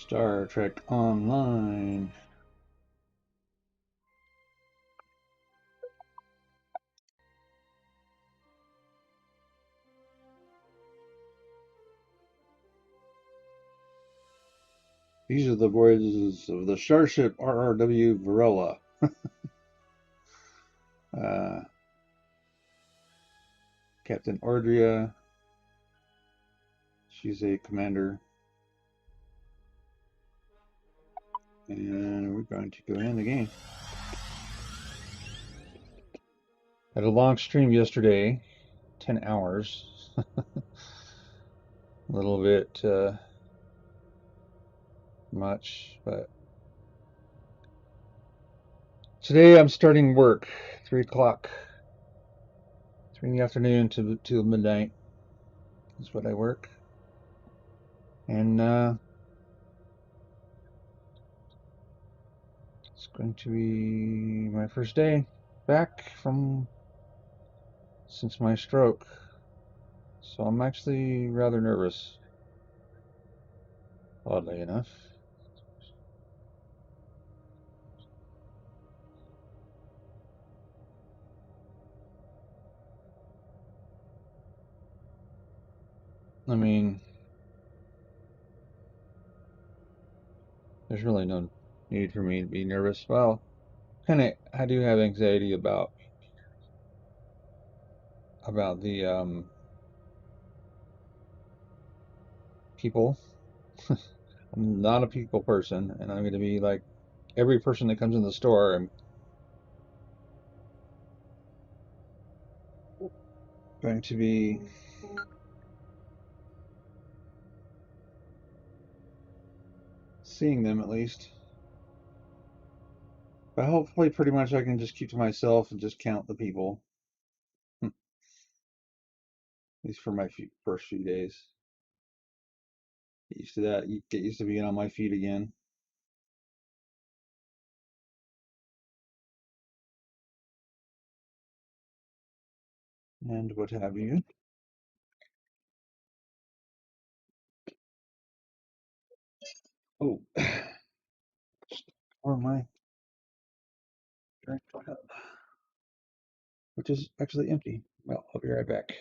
Star Trek Online. These are the voyages of the starship RRW Varela. Captain Ordrea. She's a commander. And we're going to go in the game. Had a long stream yesterday, 10 hours. A little bit much, but today I'm starting work, 3 o'clock, 3 in the afternoon to midnight is what I work. And it's going to be my first day back since my stroke. So I'm actually rather nervous, oddly enough. I mean, there's really no need for me to be nervous. Well, I do have anxiety about the people. I'm not a people person, and I'm going to be like every person that comes in the store. I'm going to be seeing them at least. But hopefully, pretty much, I can just keep to myself and just count the people. At least for my first few days. Get used to that. Get used to being on my feet again. And what have you. Oh, or my drink cup, which is actually empty. Well, I'll be right back.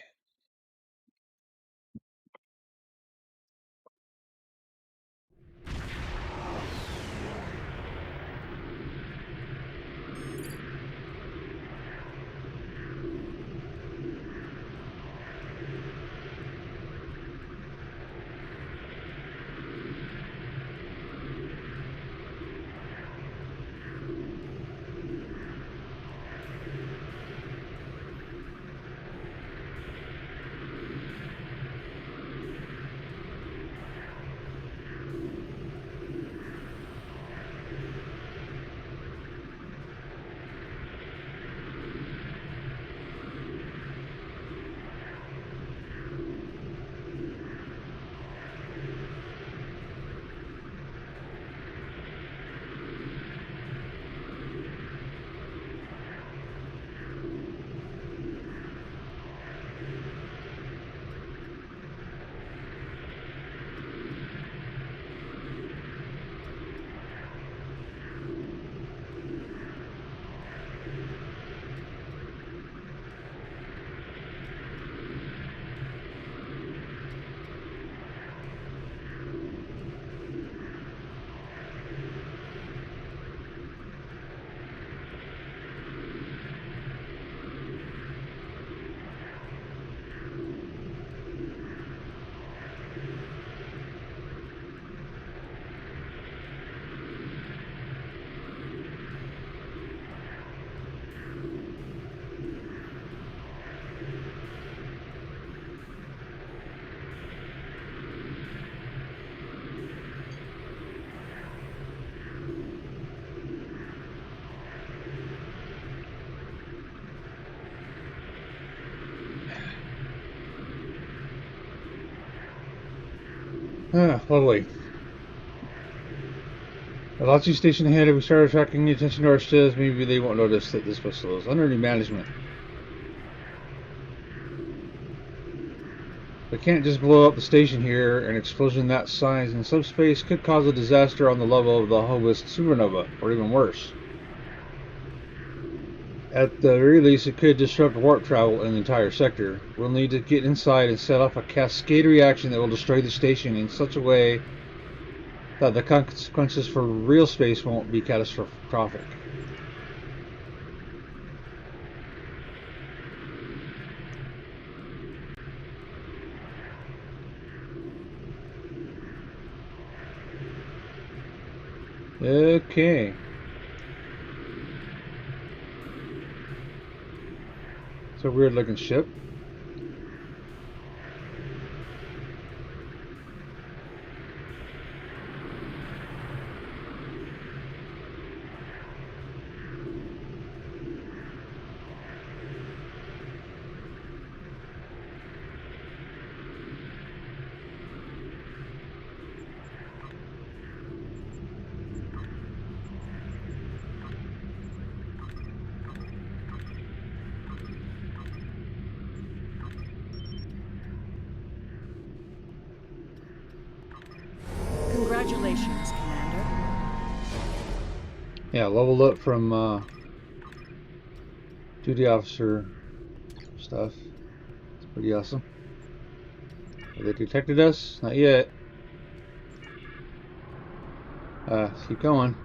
Ah, lovely. The Lotsu station ahead, if we start attracting the attention to our STOs, maybe they won't notice that this vessel is under new management. We can't just blow up the station here. An explosion that size in subspace could cause a disaster on the level of the Hobust supernova, or even worse. At the very least, it could disrupt warp travel in the entire sector. We'll need to get inside and set off a cascade reaction that will destroy the station in such a way that the consequences for real space won't be catastrophic. Okay. It's a weird looking ship. Congratulations, Commander. Yeah, leveled up from duty officer stuff. It's pretty awesome. Have they detected us? Not yet. Keep going.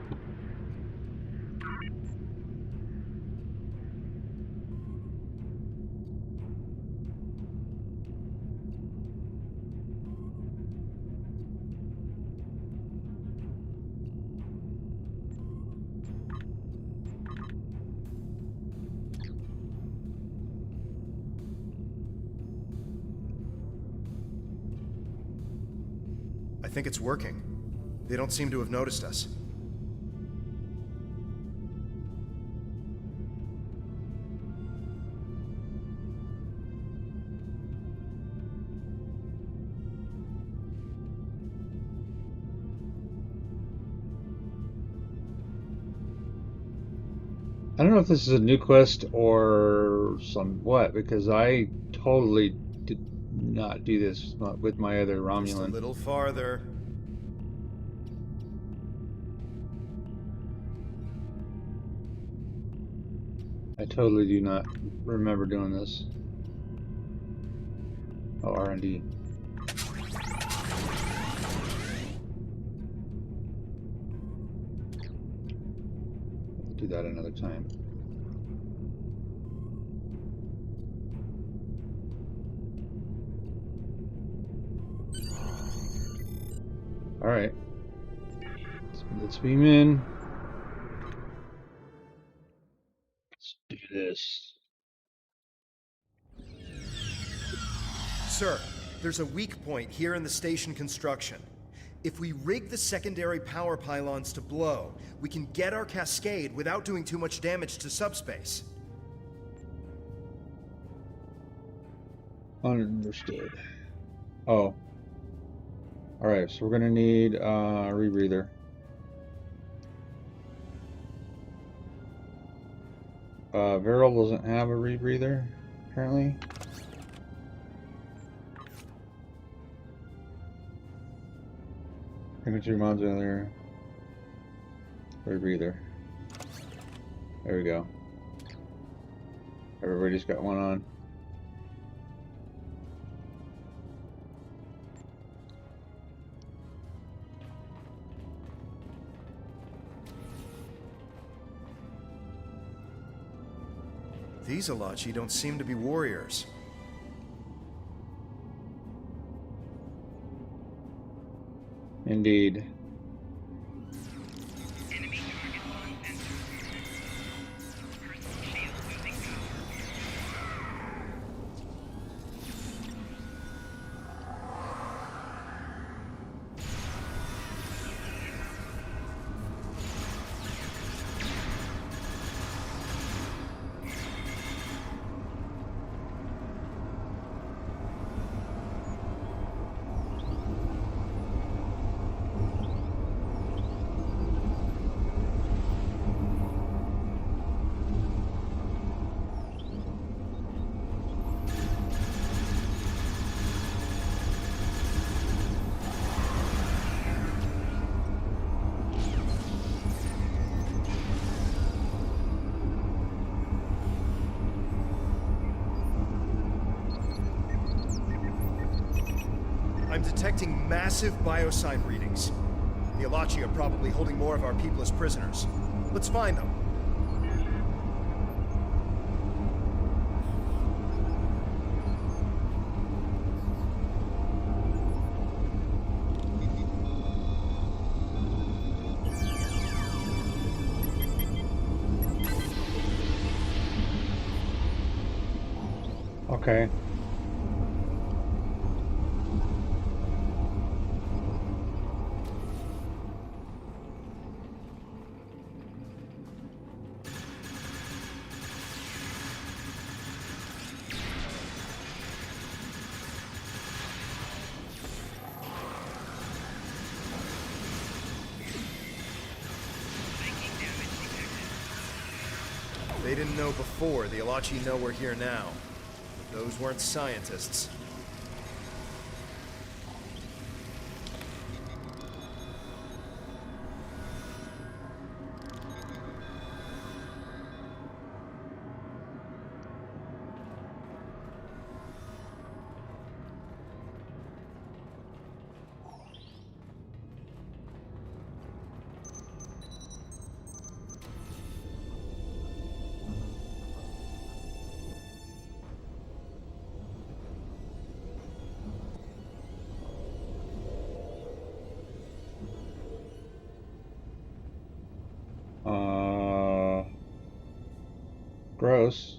I think it's working. They don't seem to have noticed us. I don't know if this is a new quest or somewhat, because I totally did not do this with my other Romulan. Just a little farther. I totally do not remember doing this. Oh, R&D. Do that another time. All right. Let's beam in. Let's do this. Sir, there's a weak point here in the station construction. If we rig the secondary power pylons to blow, we can get our cascade without doing too much damage to subspace. Understood. Oh. Alright, so we're gonna need a rebreather. Viral doesn't have a rebreather, apparently. Signature modular rebreather. There we go. Everybody's got one on. These Alachi don't seem to be warriors. Indeed. detecting massive biosign readings. The Alachi are probably holding more of our people as prisoners. Let's find them. Okay. They didn't know before. The Alachi know we're here now. But those weren't scientists. Gross.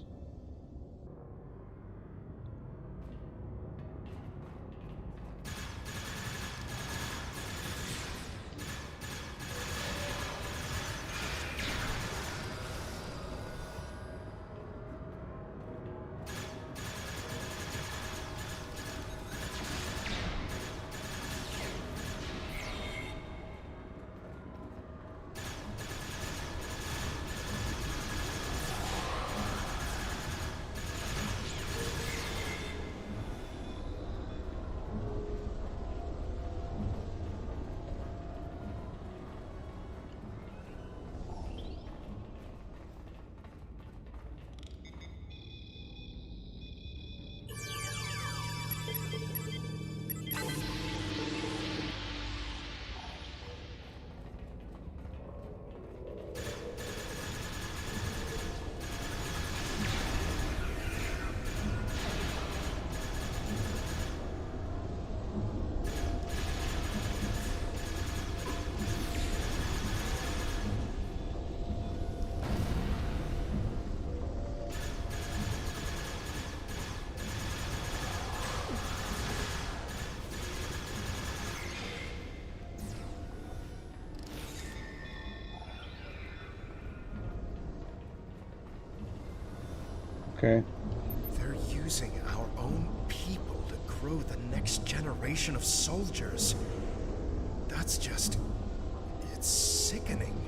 Okay. They're using our own people to grow the next generation of soldiers. That's just... it's sickening.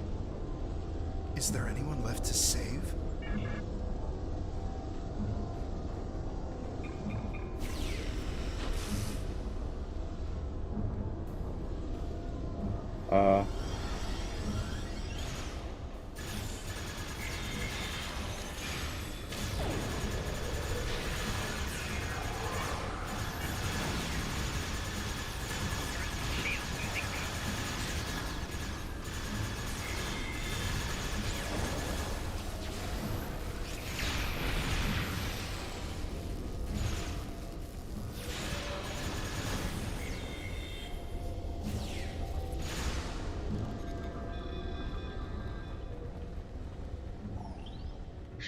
Is there anyone left to save?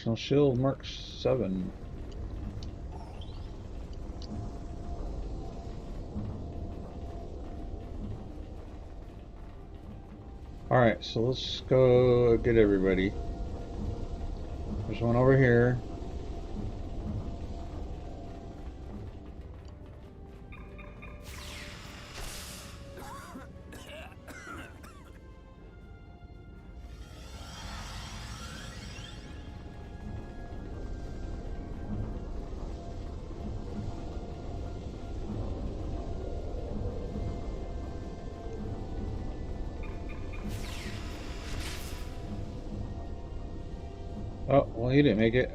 Personal shield Mark 7. Alright, so let's go get everybody. There's one over here. Oh, well, he didn't make it.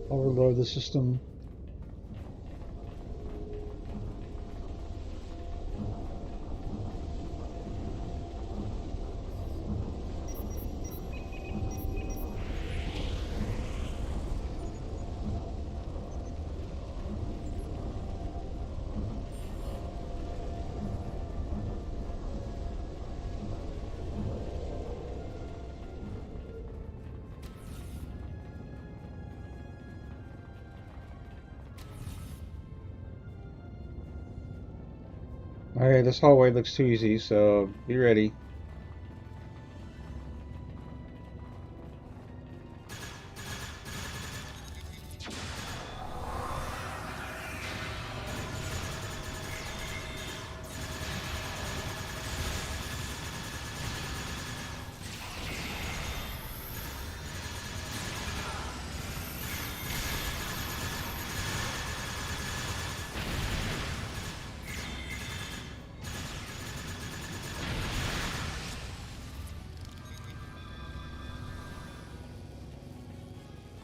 Overload the system. Okay, this hallway looks too easy, so be ready.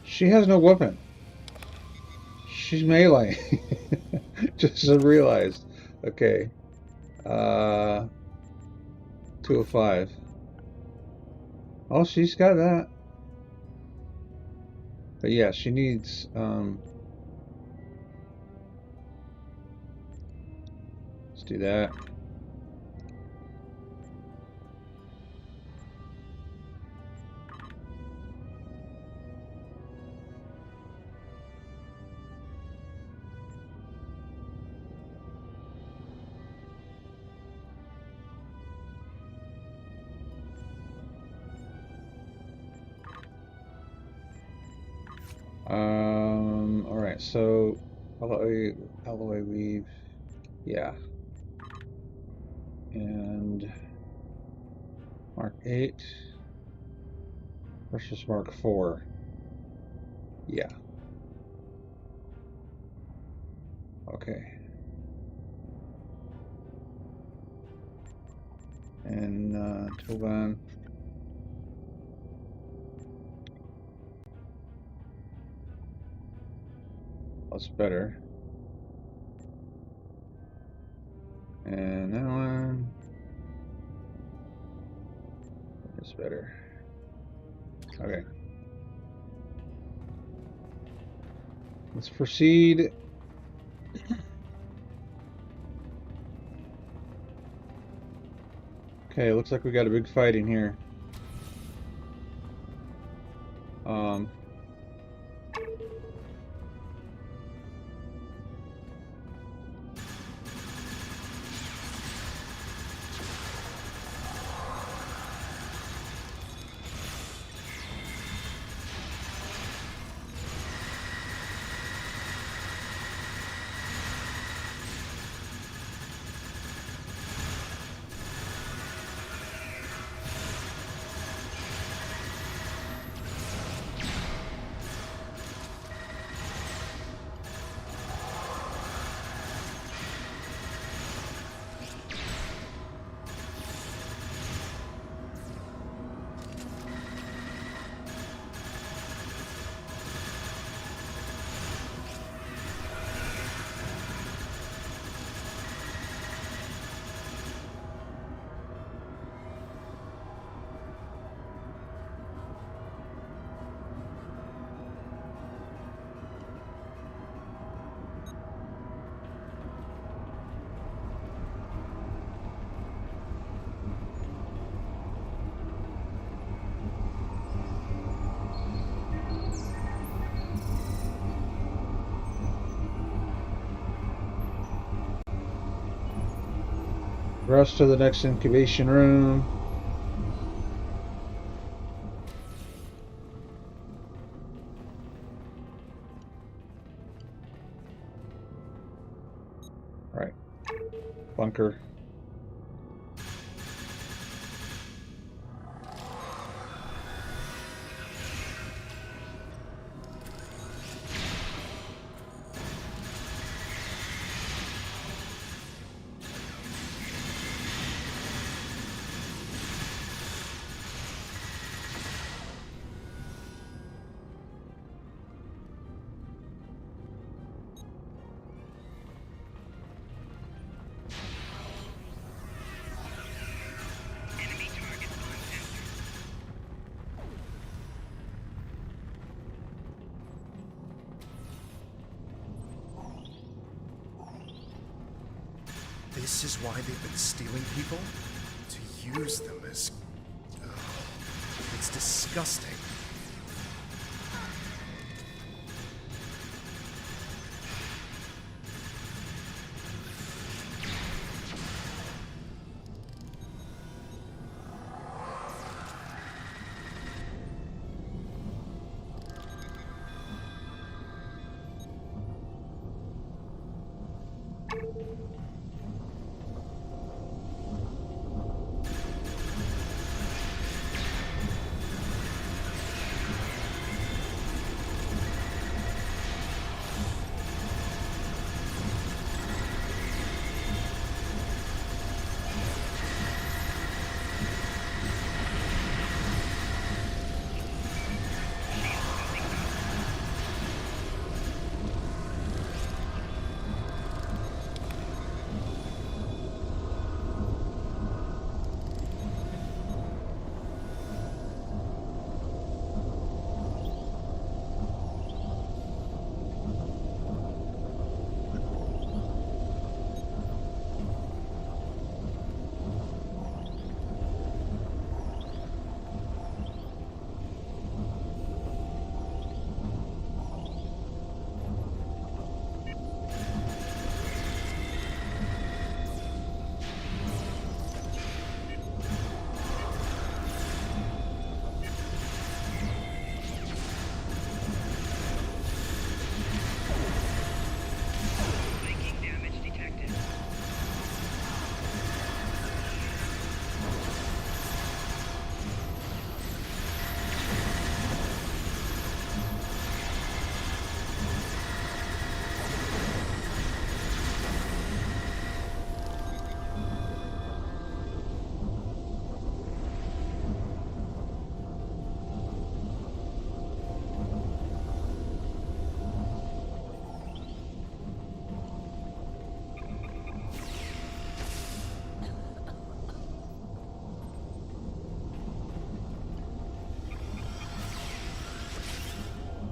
She has no weapon. She's melee. Just realized. Okay. 205. Oh, she's got that. But yeah, she needs, let's do that. All right, so alloy weave, yeah, and Mark 8 versus Mark 4, yeah, okay, and toolban, that's better, and that one is better. Okay. Let's proceed. Okay, looks like we got a big fight in here. Um, rush to the next incubation room. Right. Bunker. This is why they've been stealing people? To use them as... it's disgusting.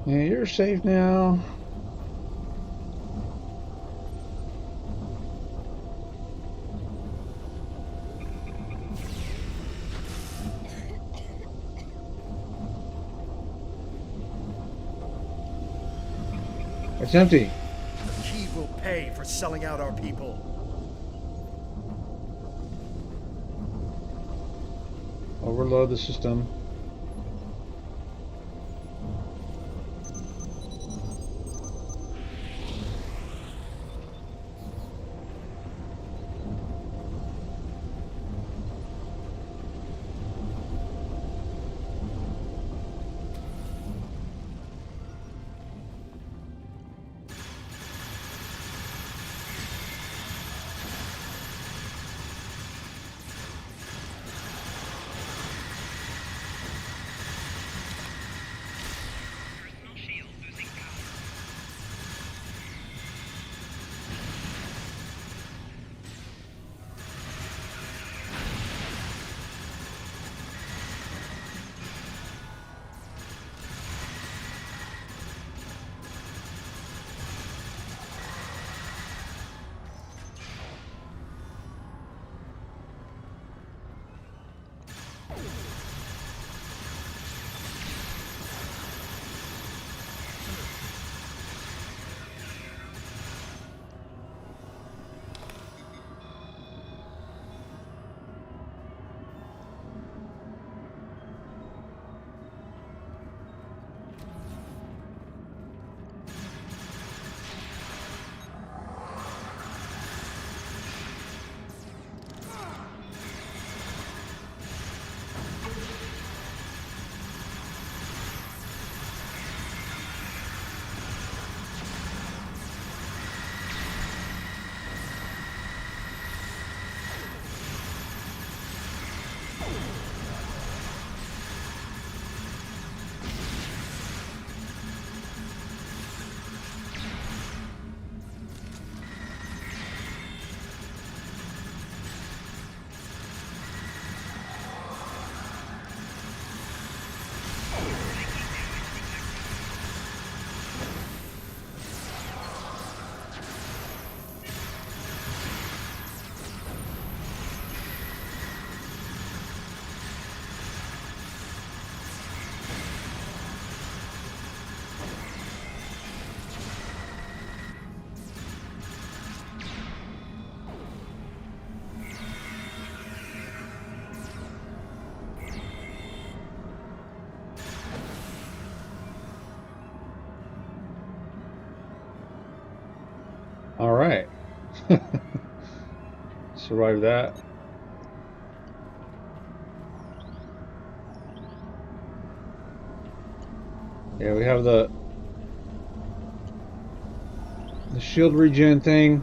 Yeah, you're safe now. It's empty. The key will pay for selling out our people. Overload the system. survive that. Yeah, we have the shield regen thing,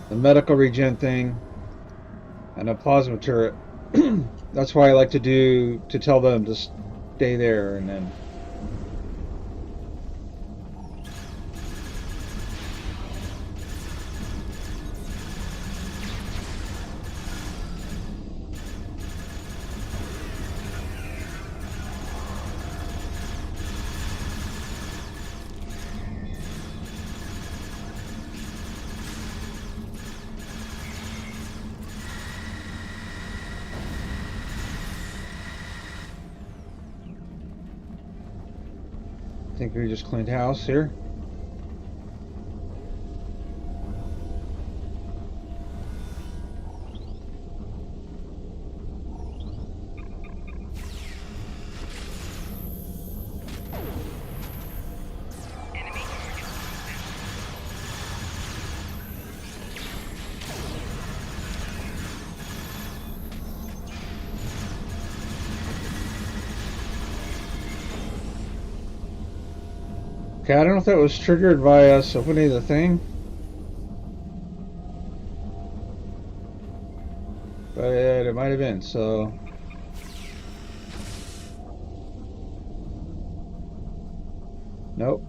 the medical regen thing, and a plasma turret. That's why I like to tell them to stay there, and then I think we just cleaned house here. Okay, I don't know if that was triggered by us opening the thing, but it might have been, so. Nope.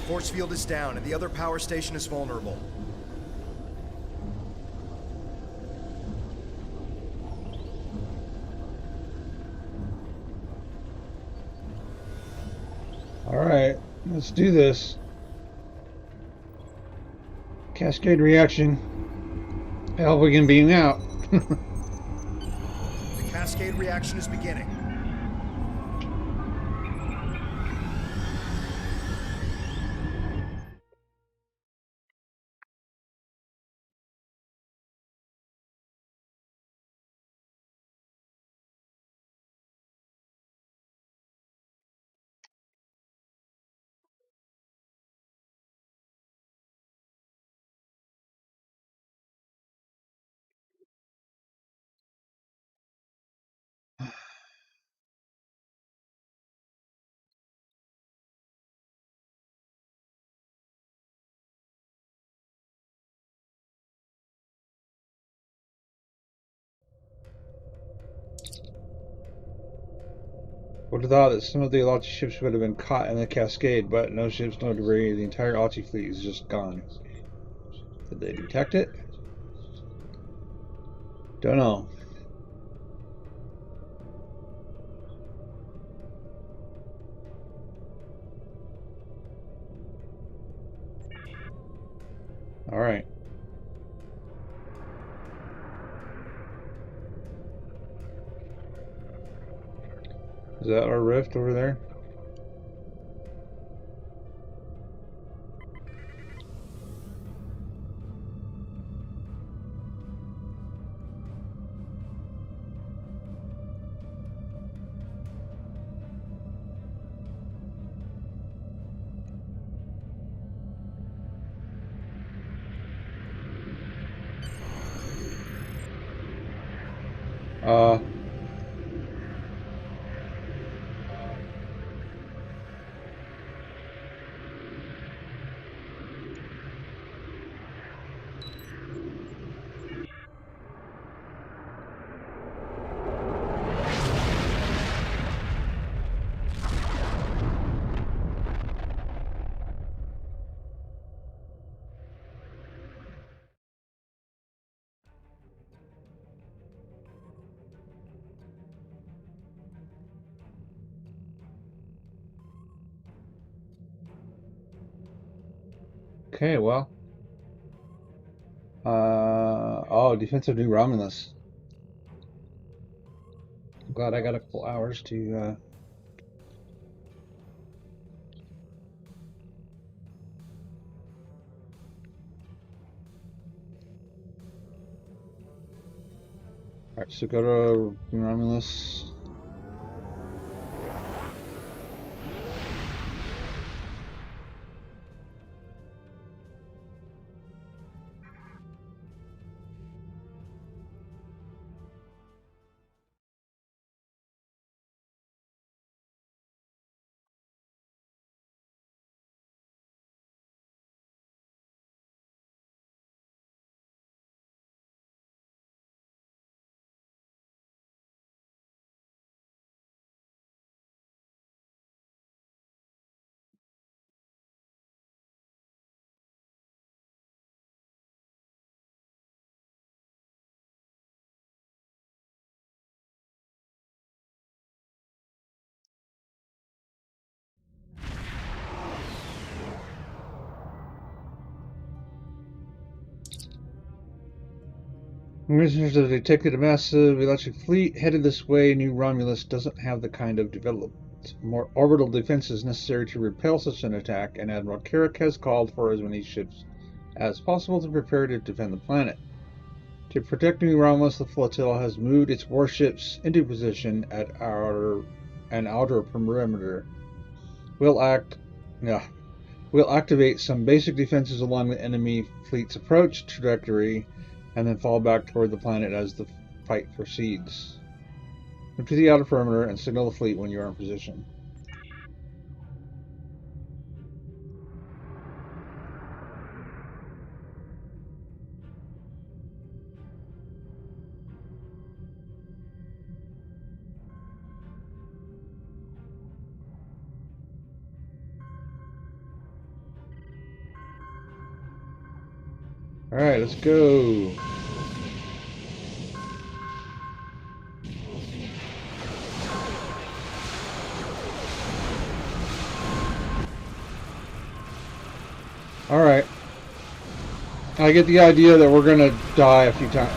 Force field is down and the other power station is vulnerable. Alright, let's do this. Cascade reaction. Hell, we can beam out. The cascade reaction is beginning. Would have thought that some of the Alachi ships would have been caught in the cascade, but no ships, no debris. The entire Alachi fleet is just gone. Did they detect it? Don't know. Alright. Is that our rift over there? Uh, okay, well. Oh, defensive new Romulus. I'm glad I got a couple hours to, Alright, so go to Romulus. Commissioners have detected a massive electric fleet headed this way. New Romulus doesn't have the kind of developed more orbital defenses necessary to repel such an attack, and Admiral Carrick has called for as many ships as possible to prepare to defend the planet. To protect New Romulus, the flotilla has moved its warships into position at an outer perimeter. We'll activate some basic defenses along the enemy fleet's approach trajectory, and then fall back toward the planet as the fight proceeds. Move to the outer perimeter and signal the fleet when you are in position. Alright, let's go. Alright. I get the idea that we're gonna die a few times.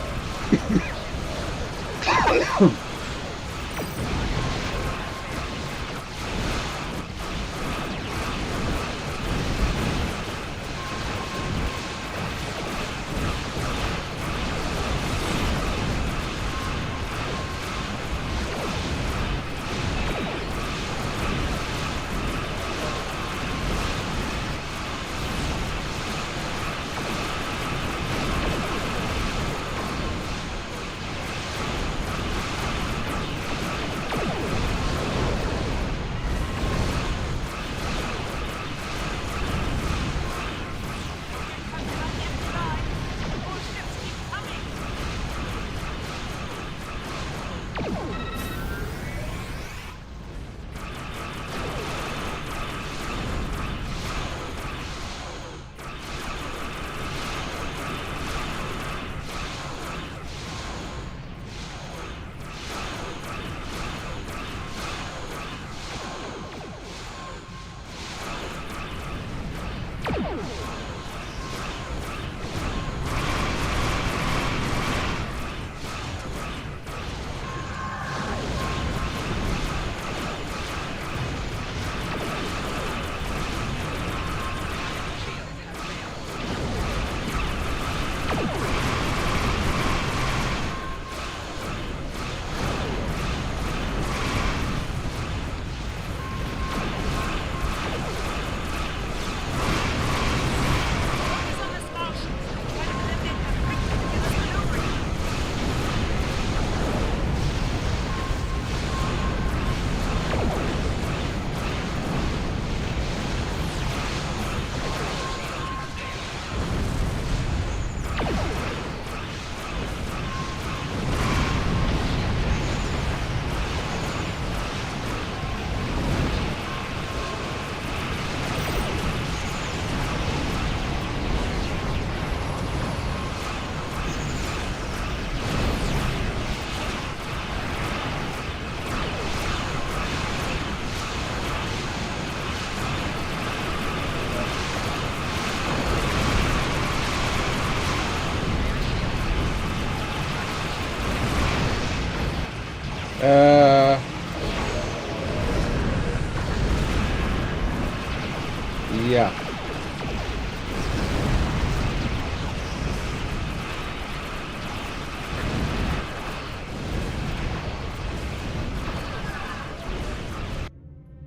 Yeah.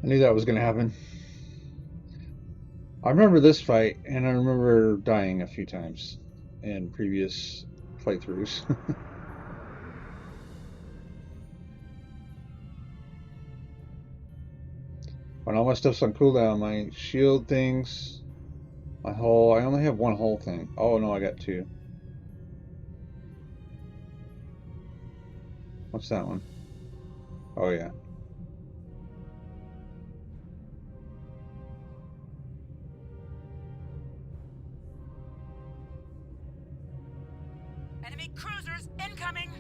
I knew that was going to happen. I remember this fight, and I remember dying a few times in previous playthroughs. When all my stuff's on cooldown, my shield things, my hull, I only have one hull thing. Oh no, I got two. What's that one? Oh yeah. Enemy cruisers incoming!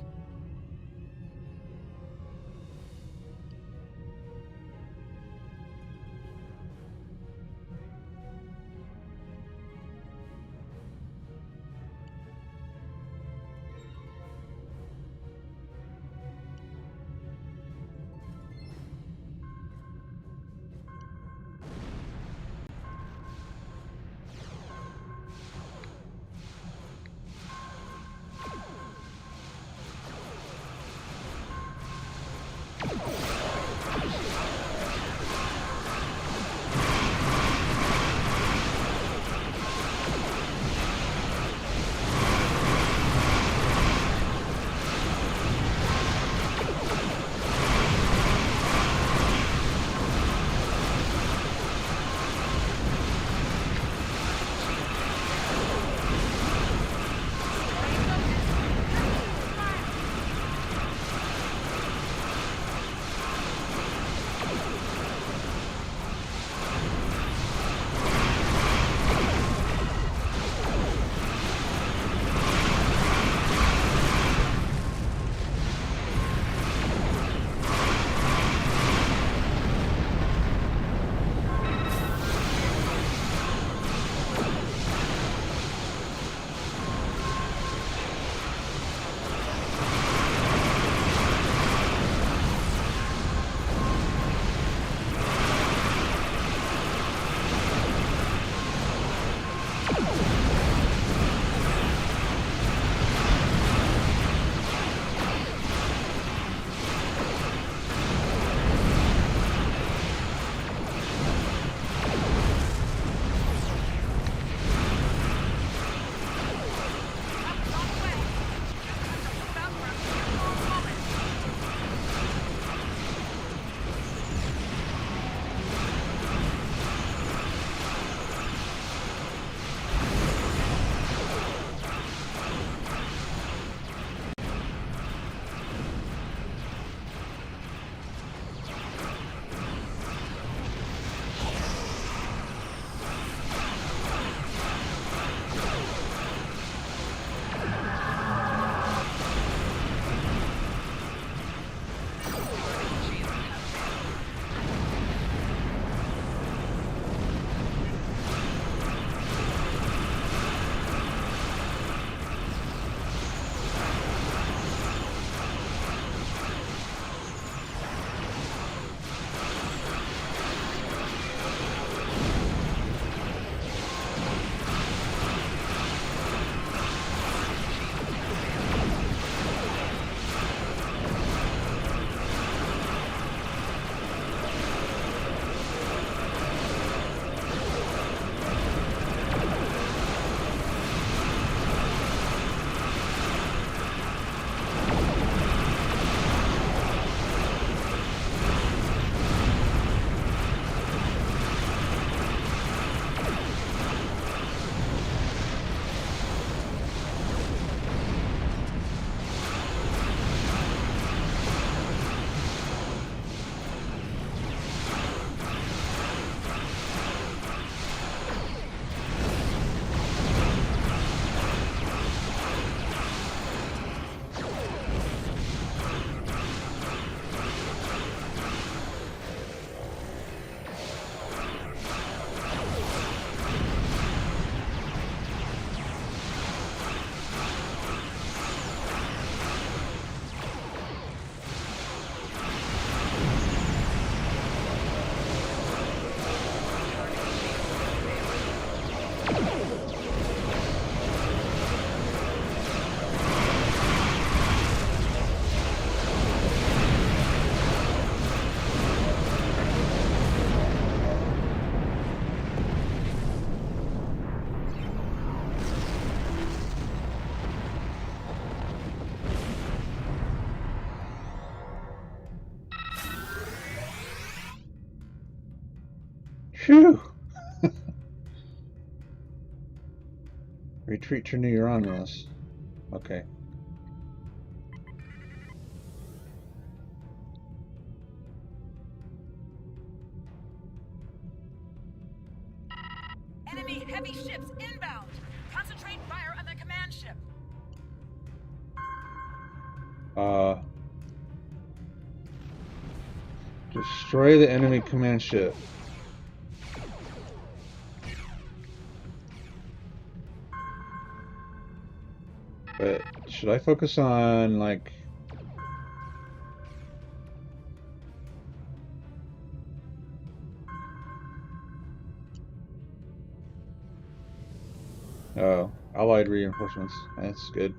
Phew! Retreat to New Romulus. Okay. Enemy heavy ships inbound. Concentrate fire on the command ship. Destroy the enemy command ship. But should I focus on, like... Oh, allied reinforcements. That's good.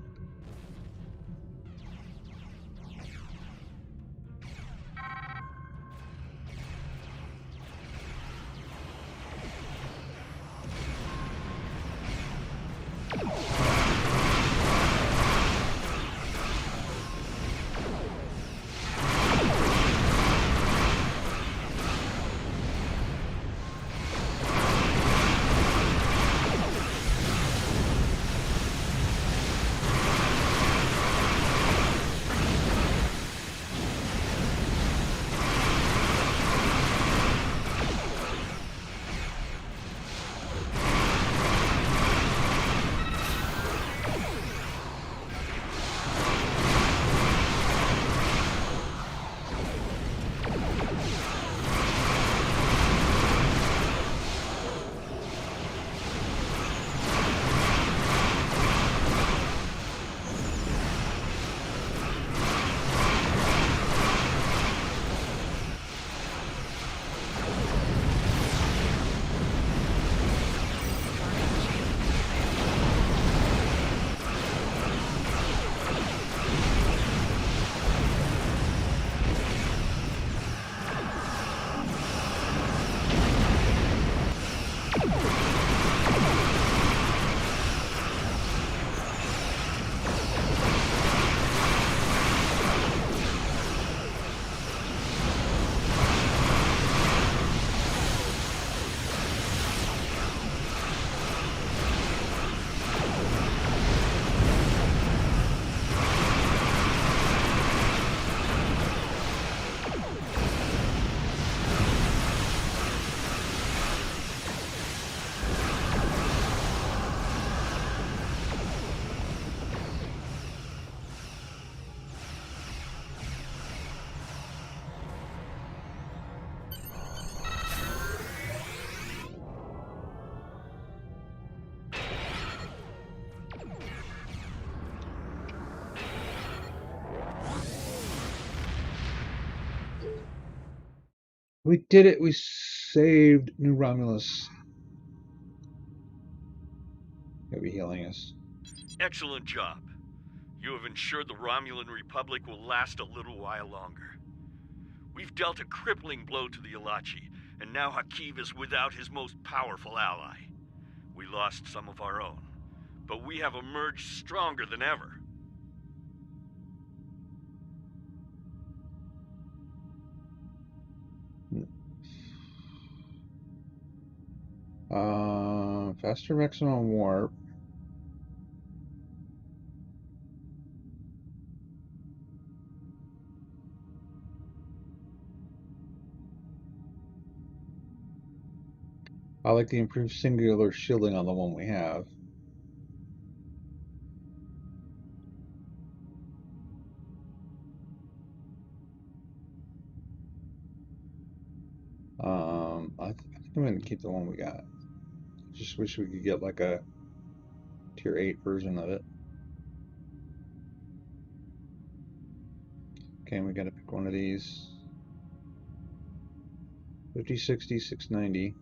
We did it! We saved New Romulus. He'll be healing us. Excellent job. You have ensured the Romulan Republic will last a little while longer. We've dealt a crippling blow to the Ilachi, and now Hakiv is without his most powerful ally. We lost some of our own, but we have emerged stronger than ever. Faster maximum warp. I like the improved singular shielding on the one we have. I think I'm gonna keep the one we got. Just wish we could get like a tier 8 version of it. Okay, we gotta pick one of these. 50, 60, 690.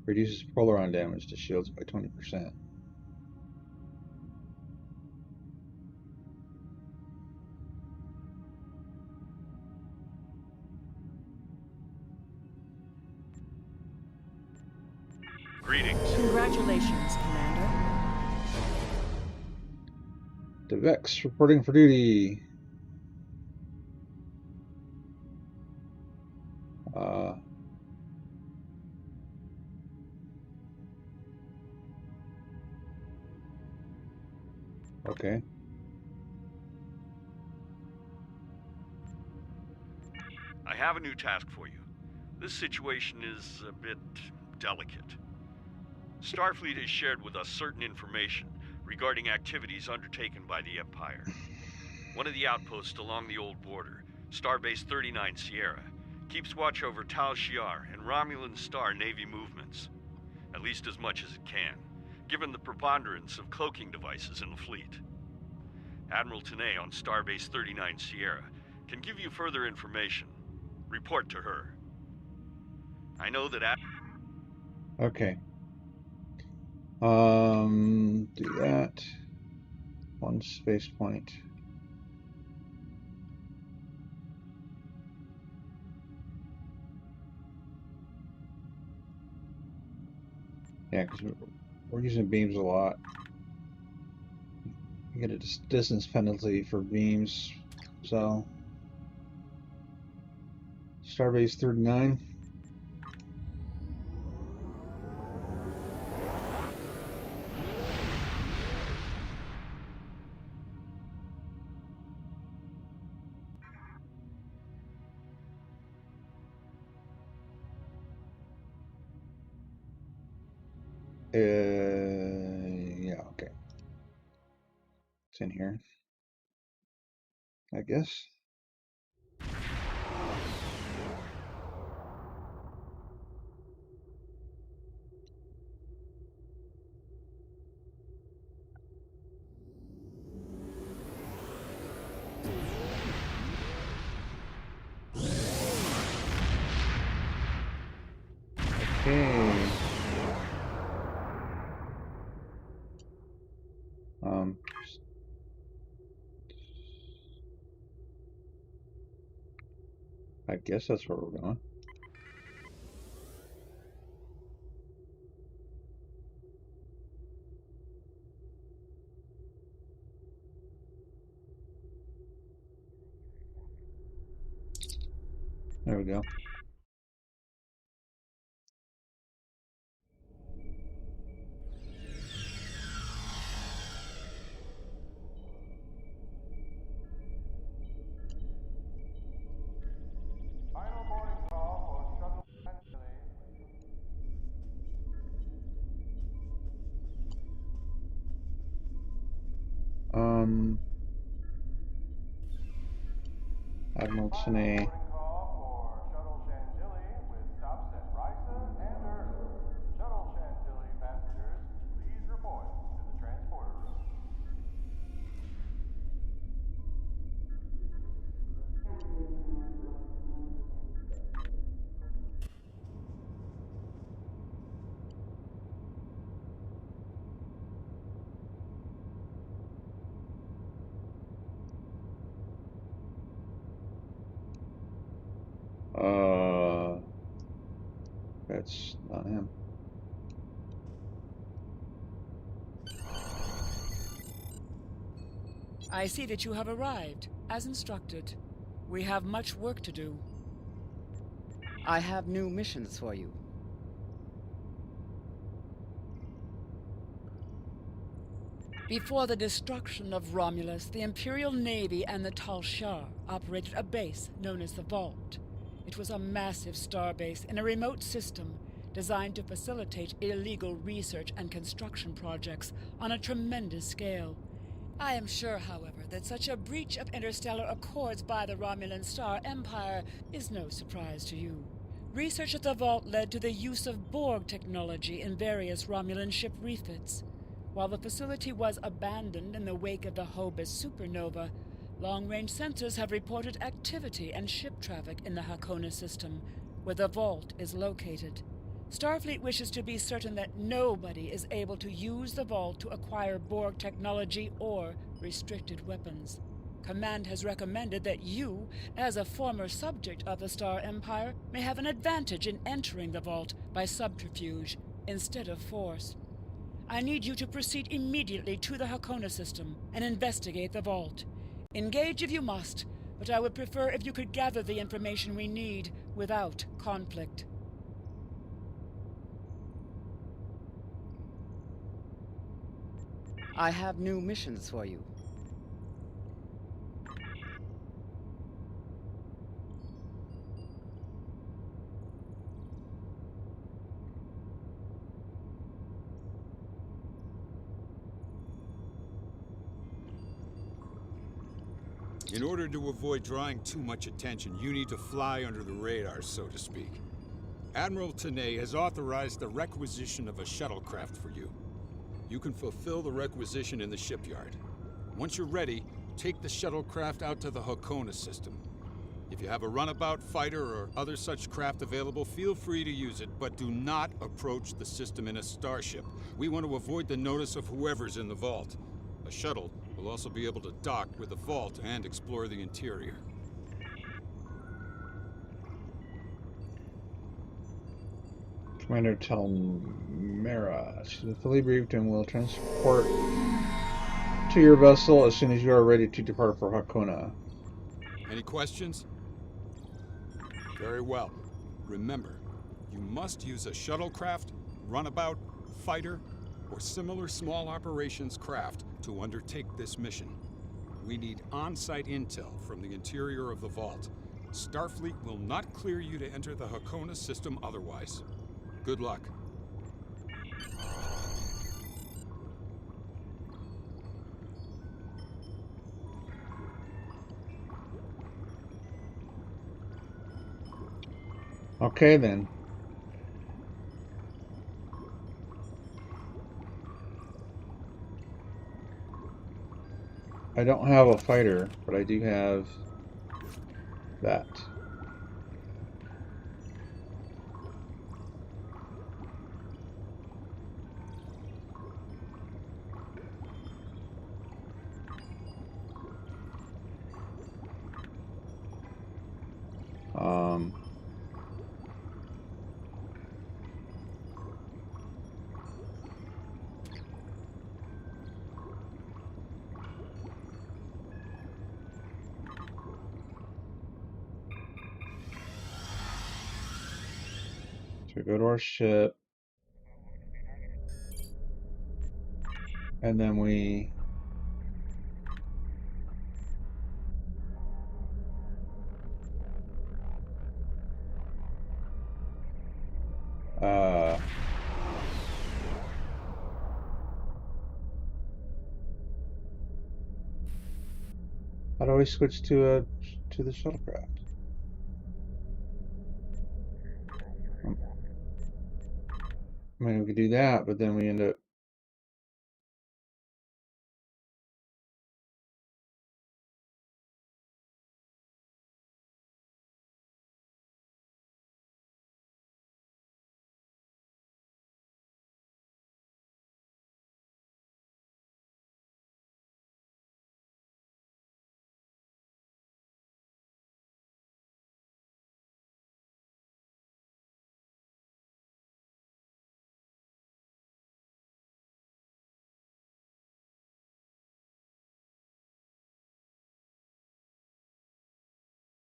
Reduces polaron damage to shields by 20%. Greetings. Congratulations, Commander. DeVex reporting for duty. Okay. I have a new task for you. This situation is a bit delicate. Starfleet has shared with us certain information regarding activities undertaken by the Empire. One of the outposts along the old border, Starbase 39 Sierra, keeps watch over Tal Shiar and Romulan Star Navy movements. At least as much as it can, given the preponderance of cloaking devices in the fleet. Admiral Tanay on Starbase 39 Sierra can give you further information. Report to her. I know that Okay. Do that. One space point. Yeah, because we're using beams a lot. You get a distance penalty for beams, so Starbase 39. Yeah, okay. It's in here, I guess. Okay. I guess that's where we're going. There we go. Final boarding call for shuttle Angeles. Admiral Final Tanay. boarding call for shuttle Chantilly with stops at Risa and Earth. Shuttle Chantilly passengers, please report to the transporter room. That's not him. I see that you have arrived, as instructed. We have much work to do. I have new missions for you. Before the destruction of Romulus, the Imperial Navy and the Tal Shiar operated a base known as the Vault. It was a massive starbase in a remote system designed to facilitate illegal research and construction projects on a tremendous scale. I am sure, however, that such a breach of interstellar accords by the Romulan Star Empire is no surprise to you. Research at the Vault led to the use of Borg technology in various Romulan ship refits. While the facility was abandoned in the wake of the Hobus supernova, long-range sensors have reported activity and ship traffic in the Hakona system, where the Vault is located. Starfleet wishes to be certain that nobody is able to use the Vault to acquire Borg technology or restricted weapons. Command has recommended that you, as a former subject of the Star Empire, may have an advantage in entering the Vault by subterfuge instead of force. I need you to proceed immediately to the Hakona system and investigate the Vault. Engage if you must, but I would prefer if you could gather the information we need without conflict. I have new missions for you. In order to avoid drawing too much attention, you need to fly under the radar, so to speak. Admiral Tanay has authorized the requisition of a shuttlecraft for you. You can fulfill the requisition in the shipyard. Once you're ready, take the shuttlecraft out to the Hakona system. If you have a runabout, fighter, or other such craft available, feel free to use it, but do not approach the system in a starship. We want to avoid the notice of whoever's in the vault. A shuttle will also be able to dock with the vault and explore the interior. Commander Telmera. She's been fully briefed and will transport to your vessel as soon as you are ready to depart for Hakona. Any questions? Very well. Remember, you must use a shuttlecraft, runabout, fighter, or similar small operations craft to undertake this mission. We need on-site intel from the interior of the vault. Starfleet will not clear you to enter the Hakona system otherwise. Good luck. Okay then. I don't have a fighter, but I do have that. Um, so we go to our ship, and then we how do we switch to the shuttlecraft? I mean, we could do that, but then we end up.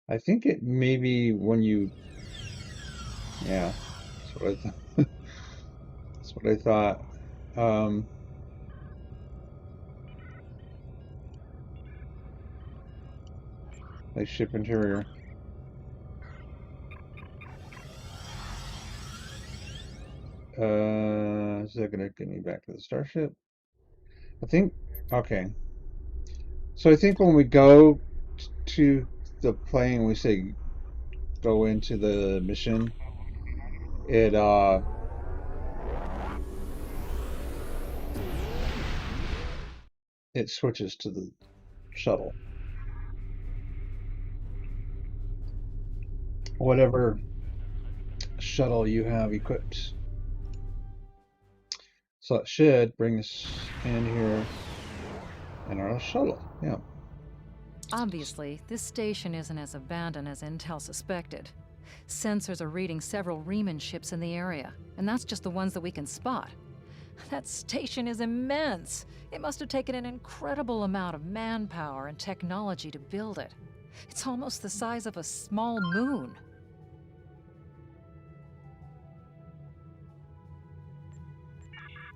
I think it maybe when you, yeah, that's what I thought. That's what I thought. Like ship interior. Is that gonna get me back to the starship? I think. Okay. So I think when we go to the plane, we say go into the mission. It switches to the shuttle. Whatever shuttle you have equipped. So it should bring us in here in our shuttle. Yeah. Obviously, this station isn't as abandoned as Intel suspected. Sensors are reading several Riemann ships in the area, and that's just the ones that we can spot. That station is immense. It must have taken an incredible amount of manpower and technology to build it. It's almost the size of a small moon.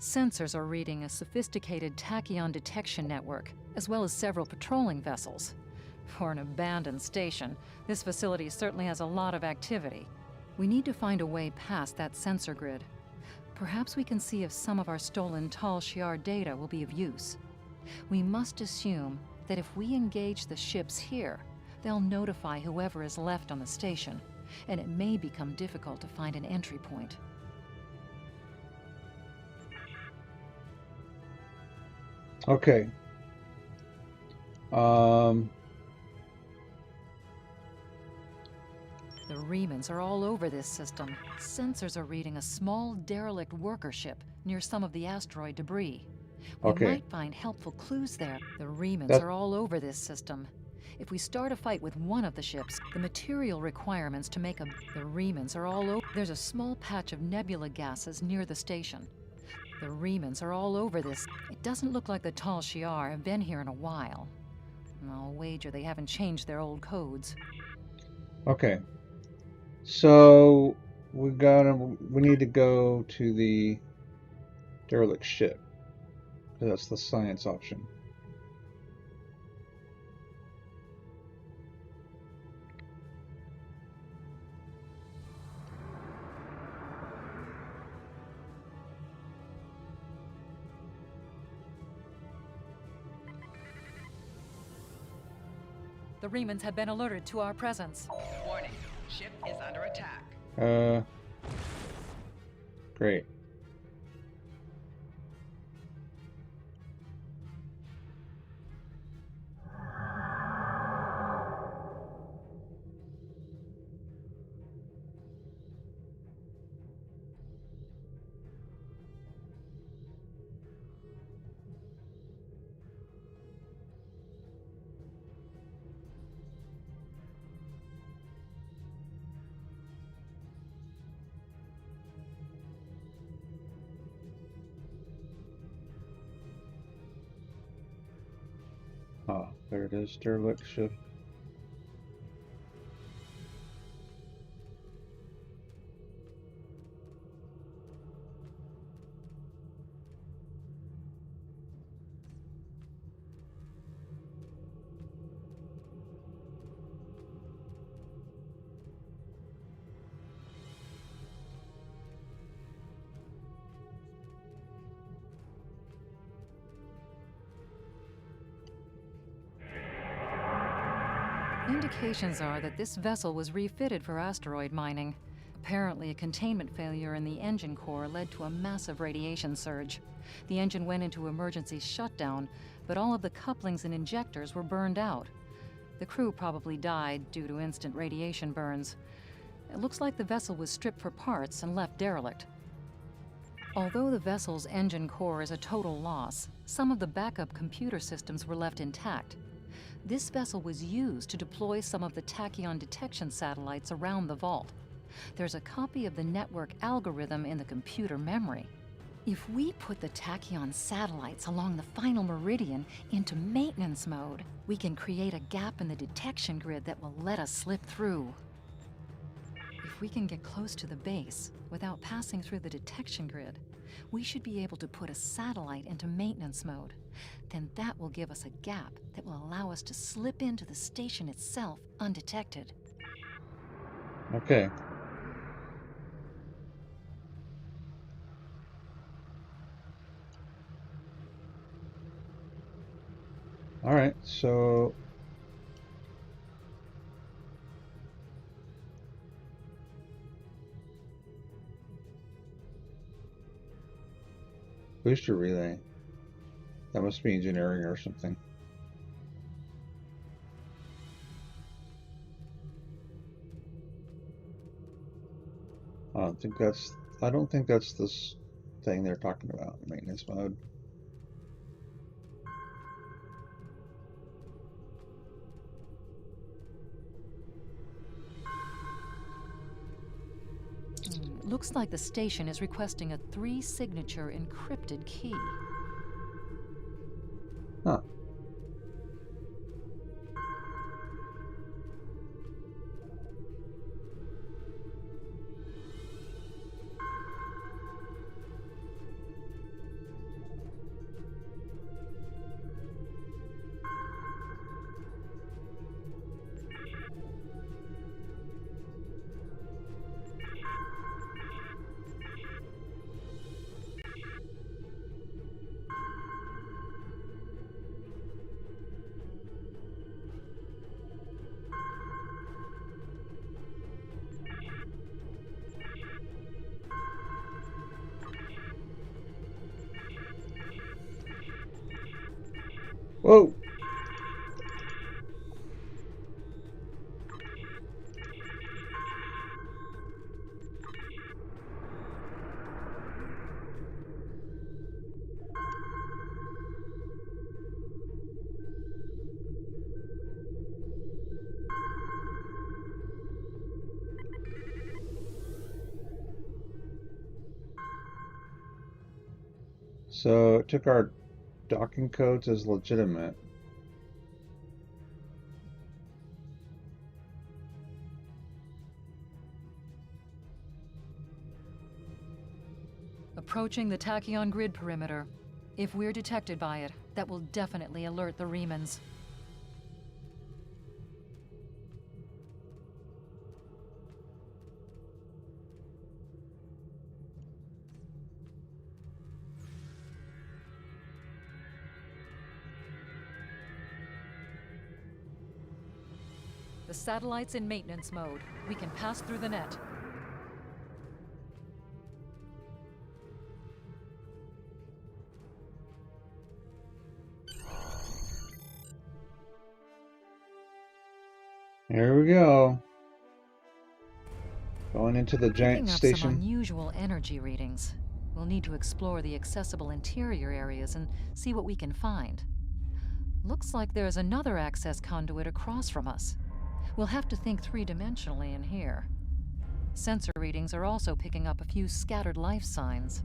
Sensors are reading a sophisticated tachyon detection network, as well as several patrolling vessels. For an abandoned station, this facility certainly has a lot of activity. We need to find a way past that sensor grid. Perhaps we can see if some of our stolen Tal Shiar data will be of use. We must assume that if we engage the ships here, they'll notify whoever is left on the station, and it may become difficult to find an entry point. Okay. The remnants are all over this system. Sensors are reading a small derelict worker ship near some of the asteroid debris. We Okay. might find helpful clues there. The remnants That- are all over this system. If we start a fight with one of the ships, the material requirements to make a... The remnants are all over... There's a small patch of nebula gases near the station. The remnants are all over this. It doesn't look like the Tal Shiar have been here in a while. I'll wager they haven't changed their old codes. Okay. So we need to go to the derelict ship. That's the science option. The remnants have been alerted to our presence. Warning. Ship is under attack. Great. Ah, there it is, derelict ship. Indications are that this vessel was refitted for asteroid mining. Apparently, a containment failure in the engine core led to a massive radiation surge. The engine went into emergency shutdown, but all of the couplings and injectors were burned out. The crew probably died due to instant radiation burns. It looks like the vessel was stripped for parts and left derelict. Although the vessel's engine core is a total loss, some of the backup computer systems were left intact. This vessel was used to deploy some of the tachyon detection satellites around the vault. There's a copy of the network algorithm in the computer memory. If we put the tachyon satellites along the final meridian into maintenance mode, we can create a gap in the detection grid that will let us slip through. If we can get close to the base without passing through the detection grid, we should be able to put a satellite into maintenance mode. Then that will give us a gap that will allow us to slip into the station itself undetected. Okay. All right, so booster relay. That must be engineering or something. I don't think that's this thing they're talking about, maintenance mode. Looks like the station is requesting a 3-signature encrypted key. Huh. Whoa! So it took our docking codes as legitimate. Approaching the tachyon grid perimeter. If we're detected by it, that will definitely alert the Remans. The satellite's in maintenance mode. We can pass through the net. Here we go. Going into the giant Picking up station. some unusual energy readings. We'll need to explore the accessible interior areas and see what we can find. Looks like there's another access conduit across from us. We'll have to think three-dimensionally in here. Sensor readings are also picking up a few scattered life signs.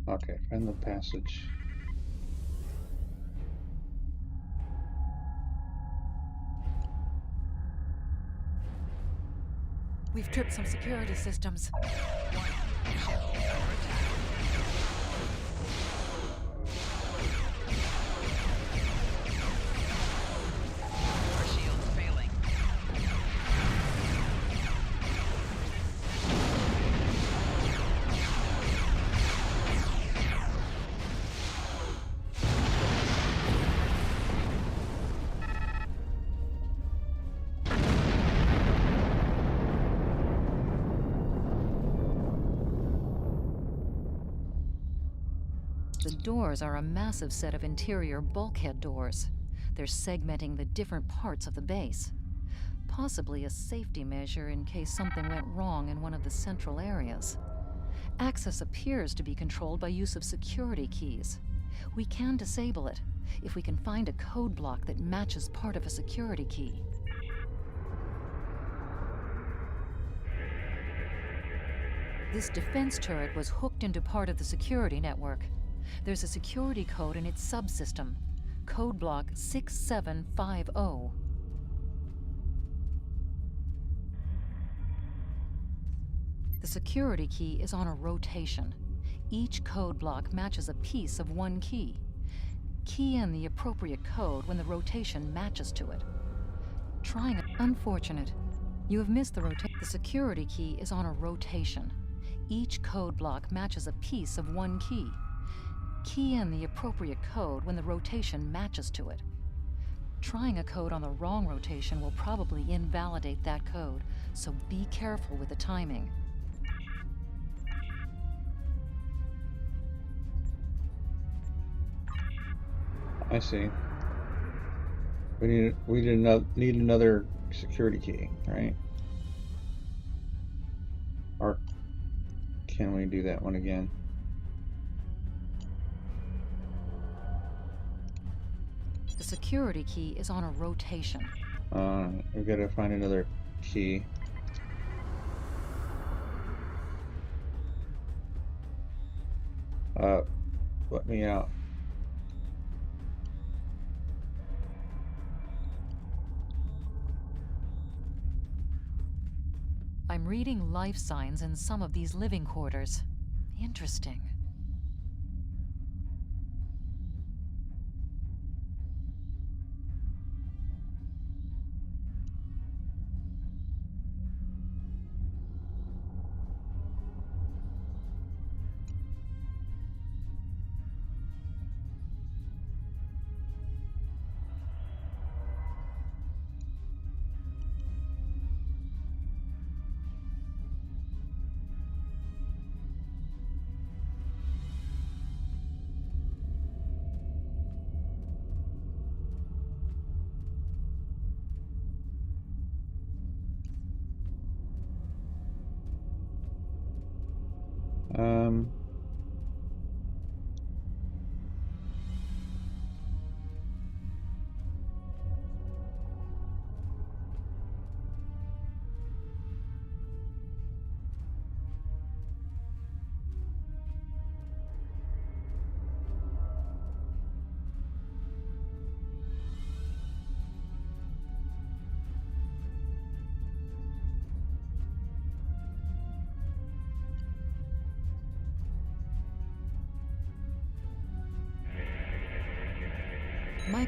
Okay, find the passage. We've tripped some security systems. Our shield's failing. The doors are a massive set of interior bulkhead doors. They're segmenting the different parts of the base. Possibly a safety measure in case something went wrong in one of the central areas. Access appears to be controlled by use of security keys. We can disable it if we can find a code block that matches part of a security key. This defense turret was hooked into part of the security network. There's a security code in its subsystem, code block 6750. The security key is on a rotation. Each code block matches a piece of one key. Key in the appropriate code when the rotation matches to it. Trying it. Unfortunate. You have missed the rotation. The security key is on a rotation. Each code block matches a piece of one key. Key in the appropriate code when the rotation matches to it. Trying a code on the wrong rotation will probably invalidate that code, so be careful with the timing. I see. We need another security key, right? Or can we do that one again? The security key is on a rotation. We gotta find another key. Let me out. I'm reading life signs in some of these living quarters. Interesting. Um,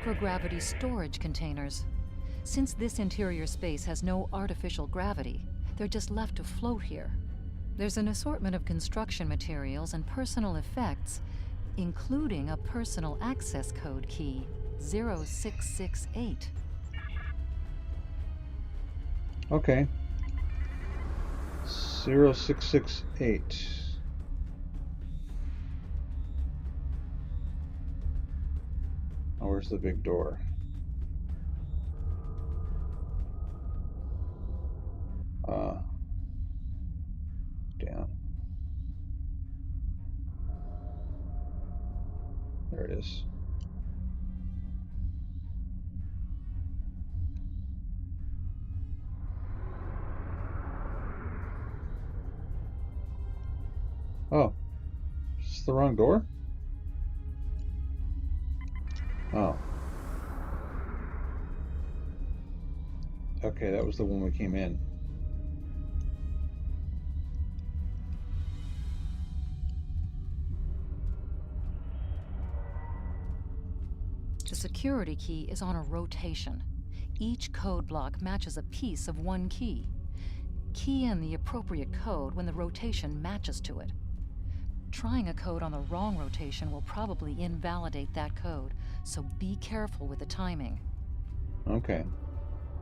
Microgravity storage containers. Since this interior space has no artificial gravity, they're just left to float here. There's an assortment of construction materials and personal effects, including a personal access code key, 0668. okay. 0668. Oh, where's the big door? Down. There it is. Oh, it's the wrong door? Oh. Okay, that was the one we came in. The security key is on a rotation. Each code block matches a piece of one key. Key in the appropriate code when the rotation matches to it. Trying a code on the wrong rotation will probably invalidate that code, so be careful with the timing. Okay.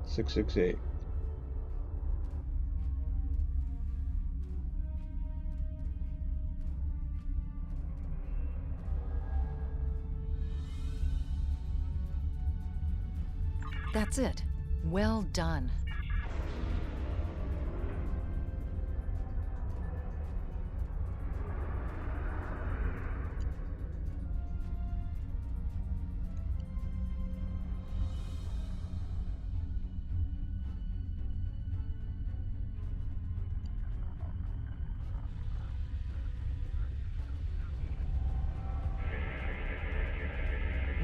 668. That's it. Well done.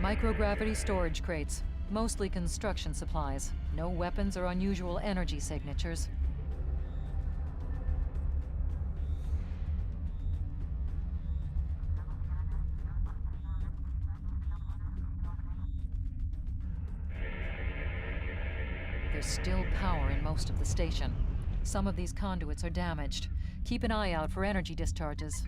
Microgravity storage crates. Mostly construction supplies. No weapons or unusual energy signatures. There's still power in most of the station. Some of these conduits are damaged. Keep an eye out for energy discharges.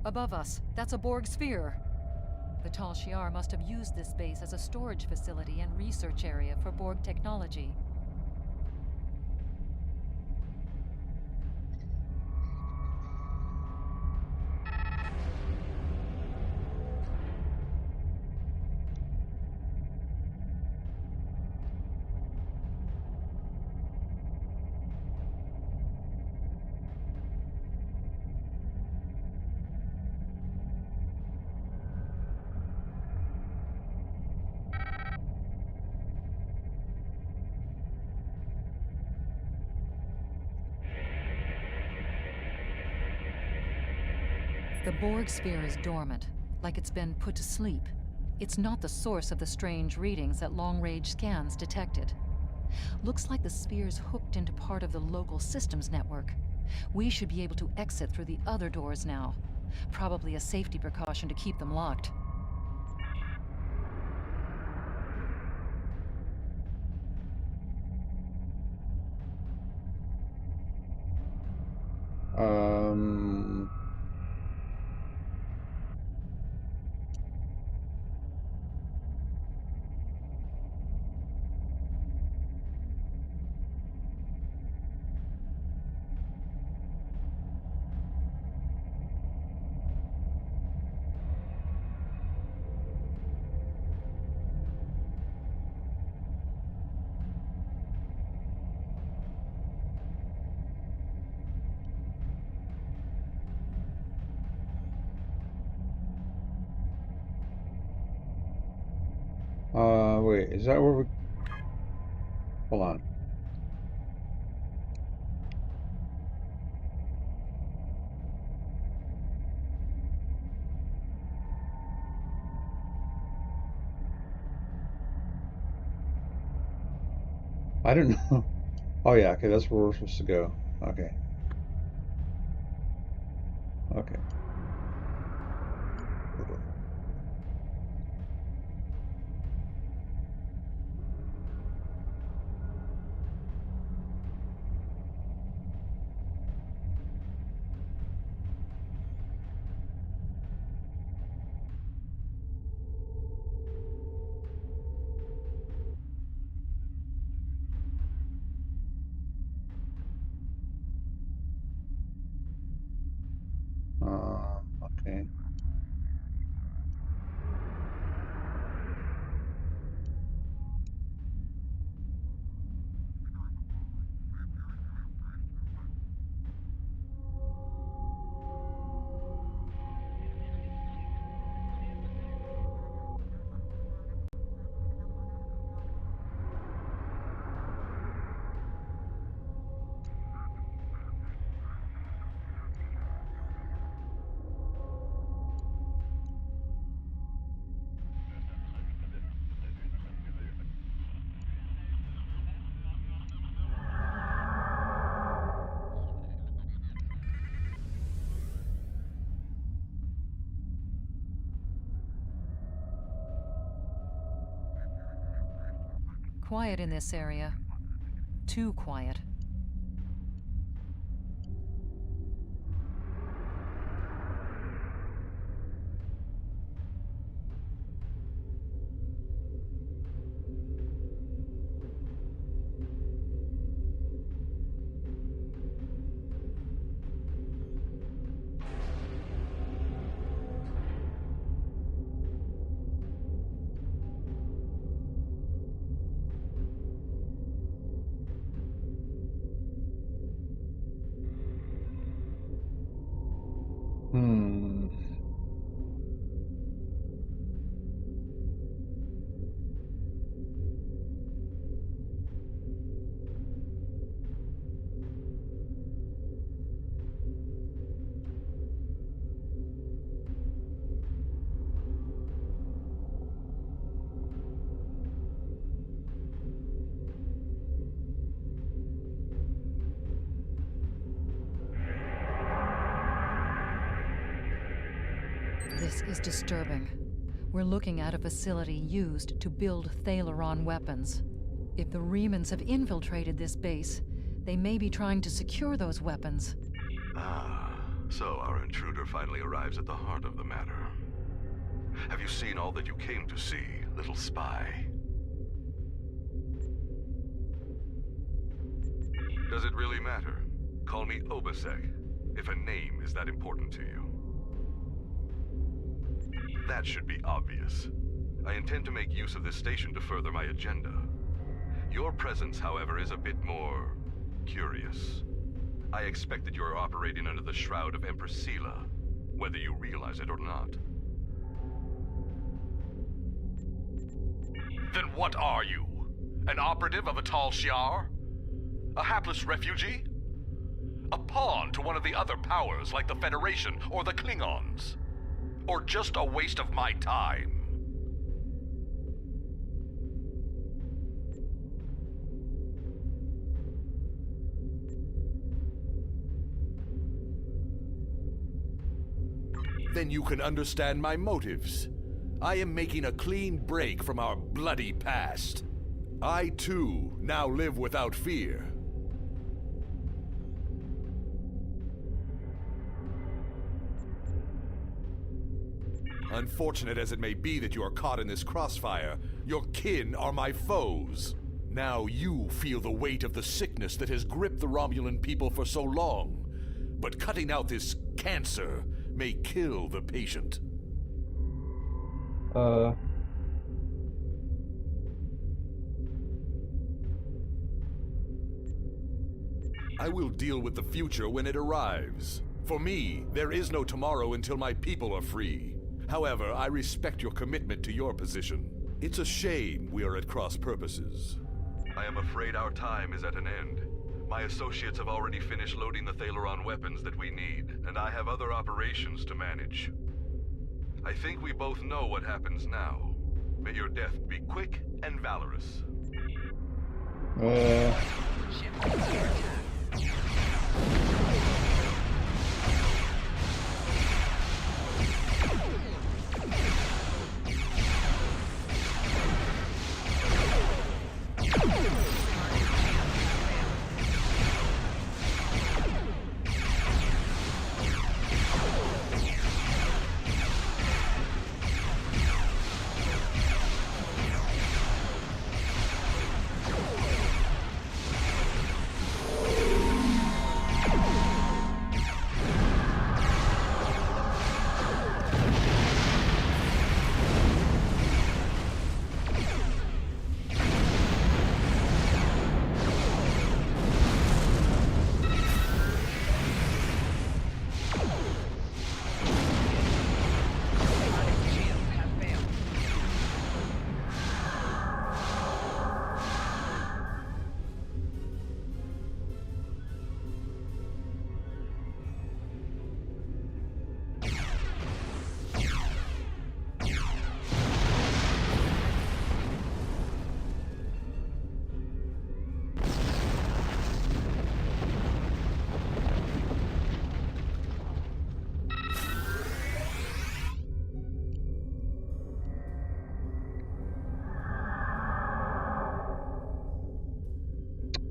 Above us, that's a Borg sphere. The Tal Shiar must have used this base as a storage facility and research area for Borg technology. The Borg sphere is dormant, like it's been put to sleep. It's not the source of the strange readings that long-range scans detected. Looks like the sphere's hooked into part of the local systems network. We should be able to exit through the other doors now. Probably a safety precaution to keep them locked. Wait, is that where we... Hold on. I don't know. Oh yeah, okay, that's where we're supposed to go. Okay. Okay. Okay. Quiet in this area. Too quiet. Hmm. This is disturbing. We're looking at a facility used to build Thalaron weapons. If the Remans have infiltrated this base, they may be trying to secure those weapons. Ah, So our intruder finally arrives at the heart of the matter. Have you seen all that you came to see, little spy? Does it really matter? Call me Obasek, if a name is that important to you. That should be obvious. I intend to make use of this station to further my agenda. Your presence, however, is a bit more curious. I expect that you are operating under the shroud of Empress Sela, whether you realize it or not. Then what are you? An operative of a Tal Shiar? A hapless refugee? A pawn to one of the other powers like the Federation or the Klingons? Or just a waste of my time? Then you can understand my motives. I am making a clean break from our bloody past. I, too, now live without fear. Unfortunate as it may be that you are caught in this crossfire, your kin are my foes. Now you feel the weight of the sickness that has gripped the Romulan people for so long. But cutting out this cancer may kill the patient. I will deal with the future when it arrives. For me, there is no tomorrow until my people are free. However, I respect your commitment to your position. It's a shame we are at cross purposes. I am afraid our time is at an end. My associates have already finished loading the Thaleron weapons that we need, and I have other operations to manage. I think we both know what happens now. May your death be quick and valorous.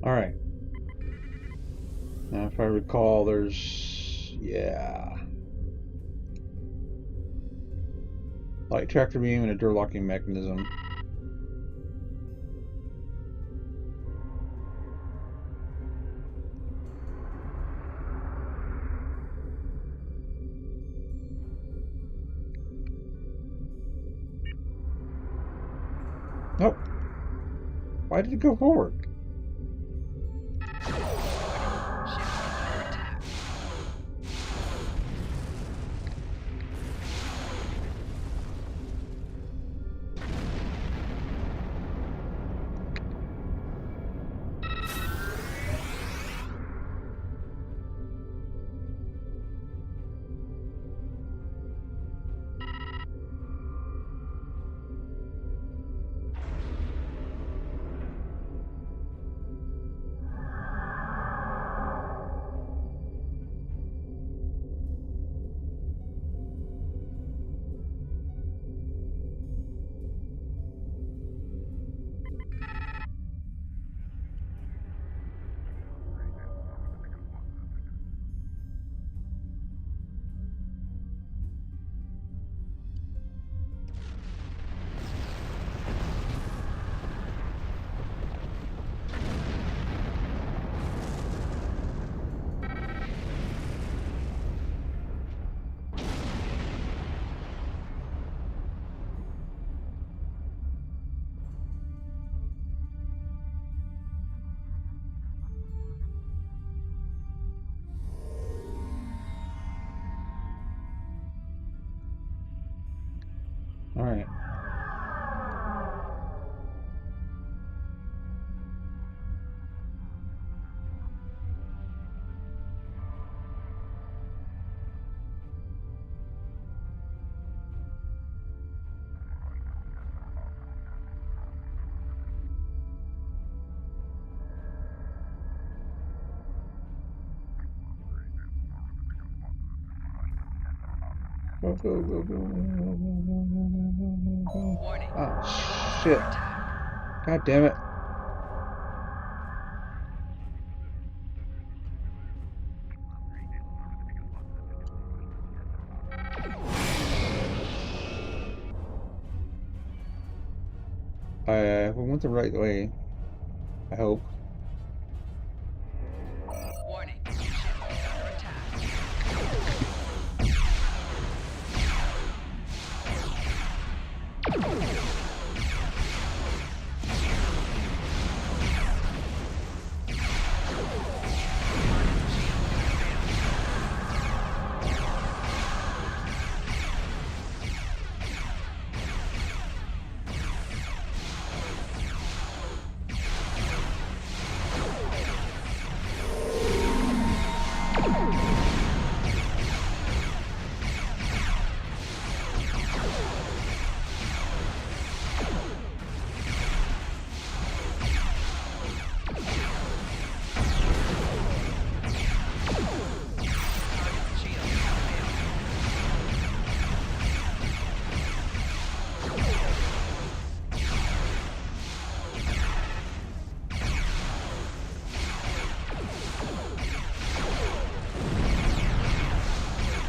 Alright. Now, if I recall, there's... yeah. Light tractor beam and a door locking mechanism. Nope. Why did it go forward? Go, go, go, go. Warning. Oh, Enemy is shit. under attack. God damn it. We went the right way. I hope. Warning. Ship is under attack.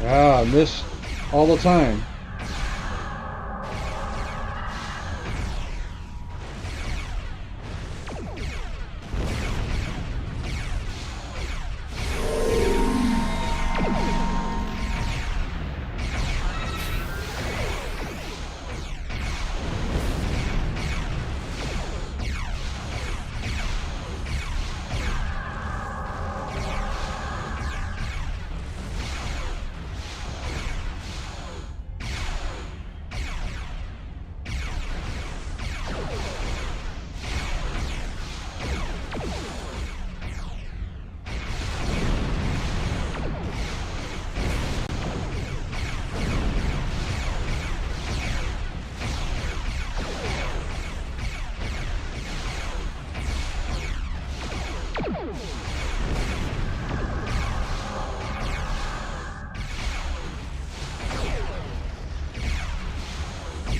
Ah, I miss all the time.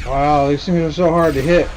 Wow, these things are so hard to hit.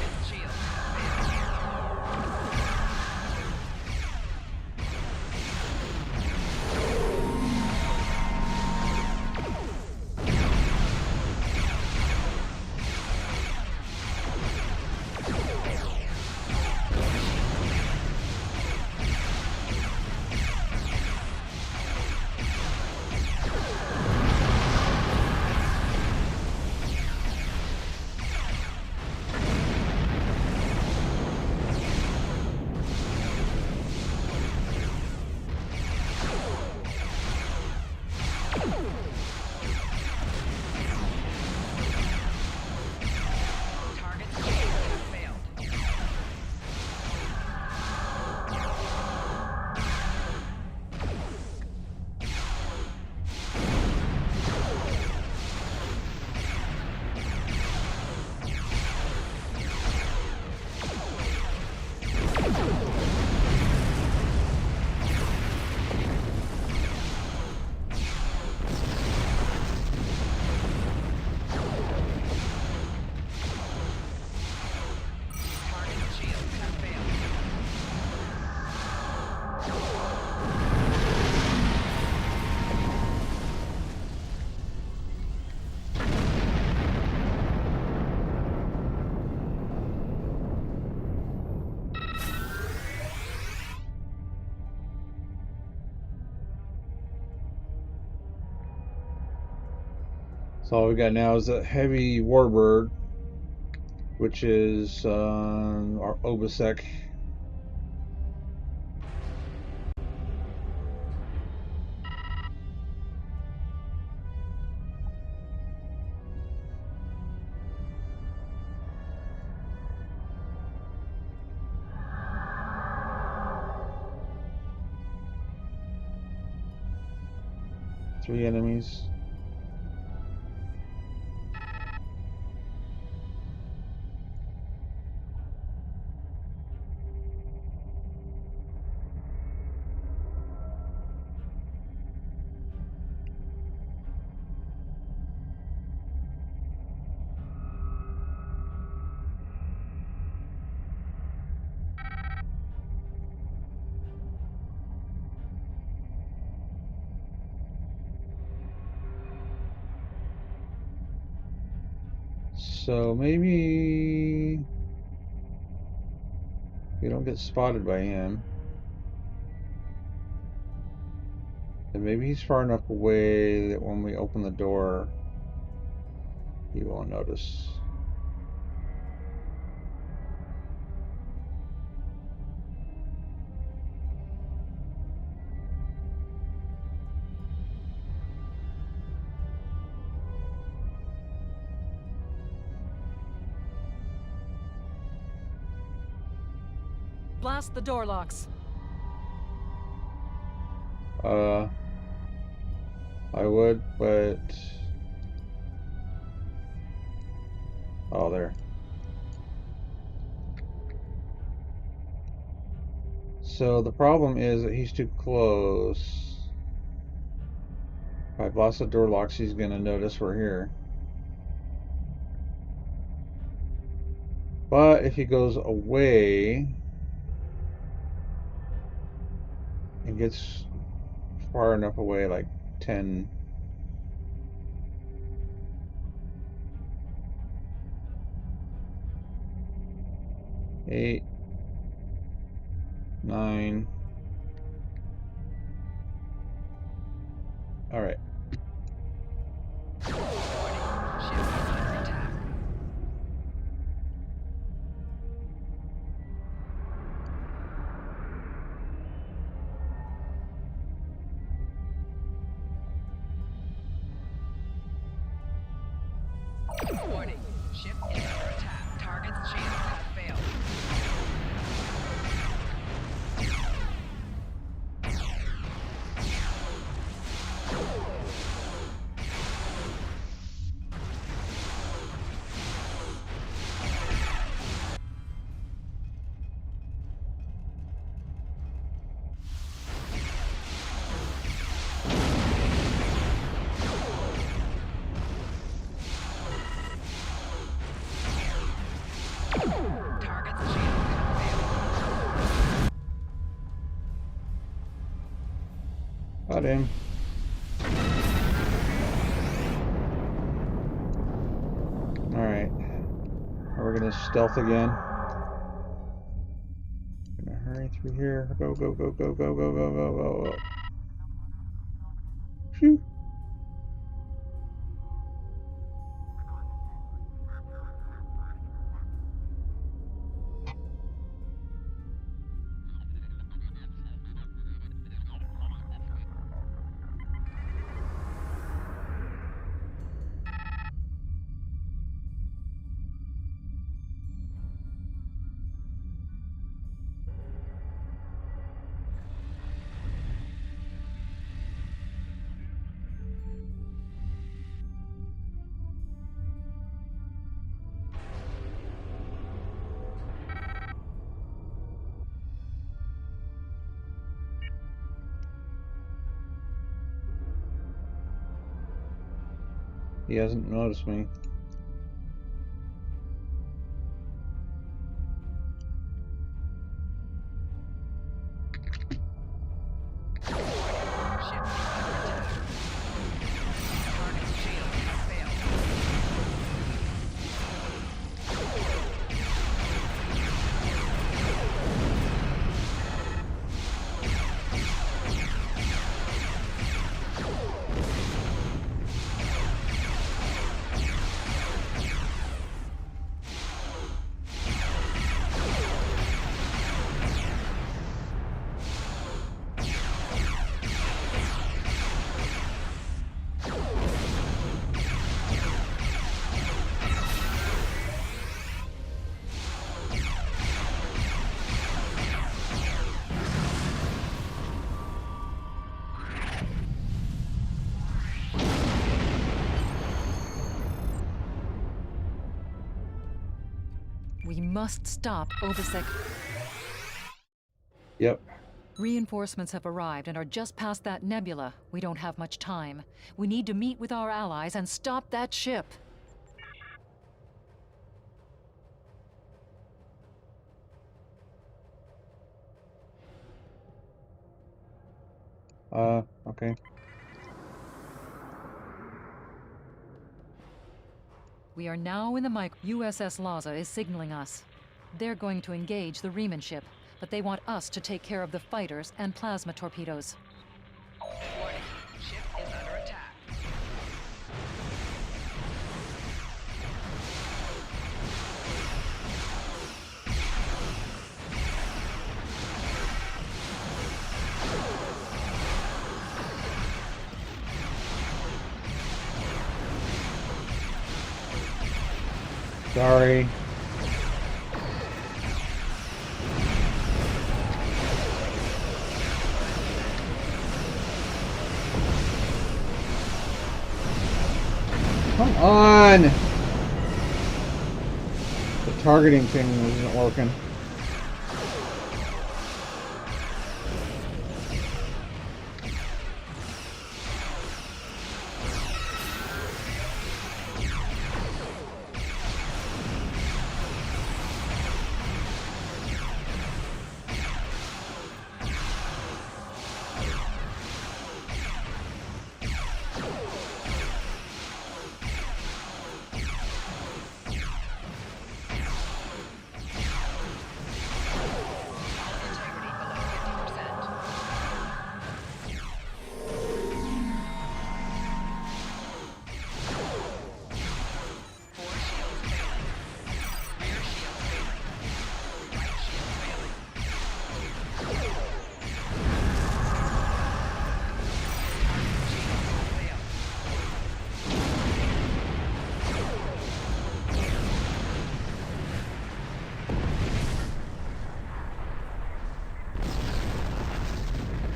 So all we got now is a heavy warbird, which is our Obasek. Three enemies. So maybe we don't get spotted by him. And maybe he's far enough away that when we open the door, he won't notice. Blast the door locks. I would, but... Oh, there. So the problem is that he's too close. If I blast the door locks, he's gonna notice we're here. But if he goes away and gets far enough away, like 10... 8, 9. All right. Warning. Ship is under attack. Target's shields have failed. Target's shields have failed. Got him. Alright. We're gonna stealth again. Gonna hurry through here. Go, go, go, go, go, go, go, go, go, go. Phew. He hasn't noticed me. We must stop Obisek. Yep. Reinforcements have arrived and are just past that nebula. We don't have much time. We need to meet with our allies and stop that ship. Okay. We are now in the USS Laza is signaling us. They're going to engage the Riemann ship, but they want us to take care of the fighters and plasma torpedoes. Warning. Ship is under attack. Sorry. Come on! The targeting thing isn't working.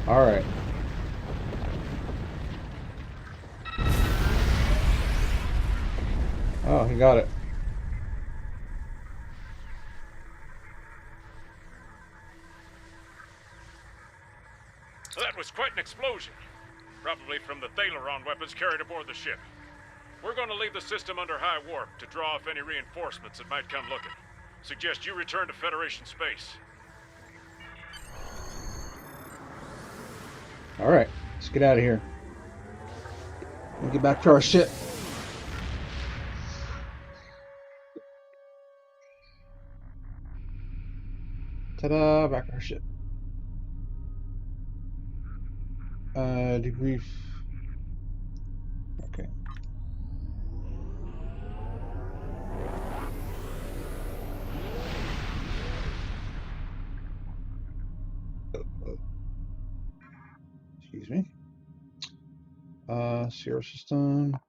All right. Oh, he got it. That was quite an explosion. Probably from the Thaleron weapons carried aboard the ship. We're going to leave the system under high warp to draw off any reinforcements that might come looking. Suggest you return to Federation space. All right, let's get out of here and get back to our ship. Ta-da! Back to our ship. Debrief. Okay. Excuse me. Sierra system.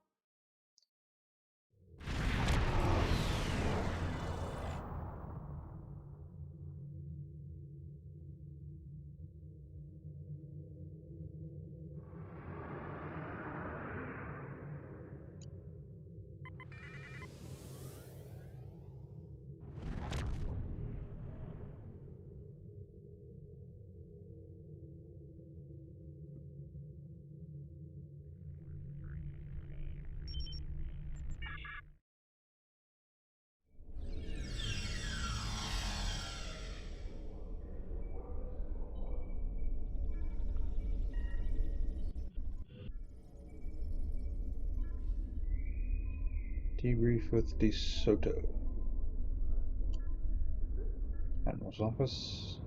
Debrief with DeSoto. Admiral's office.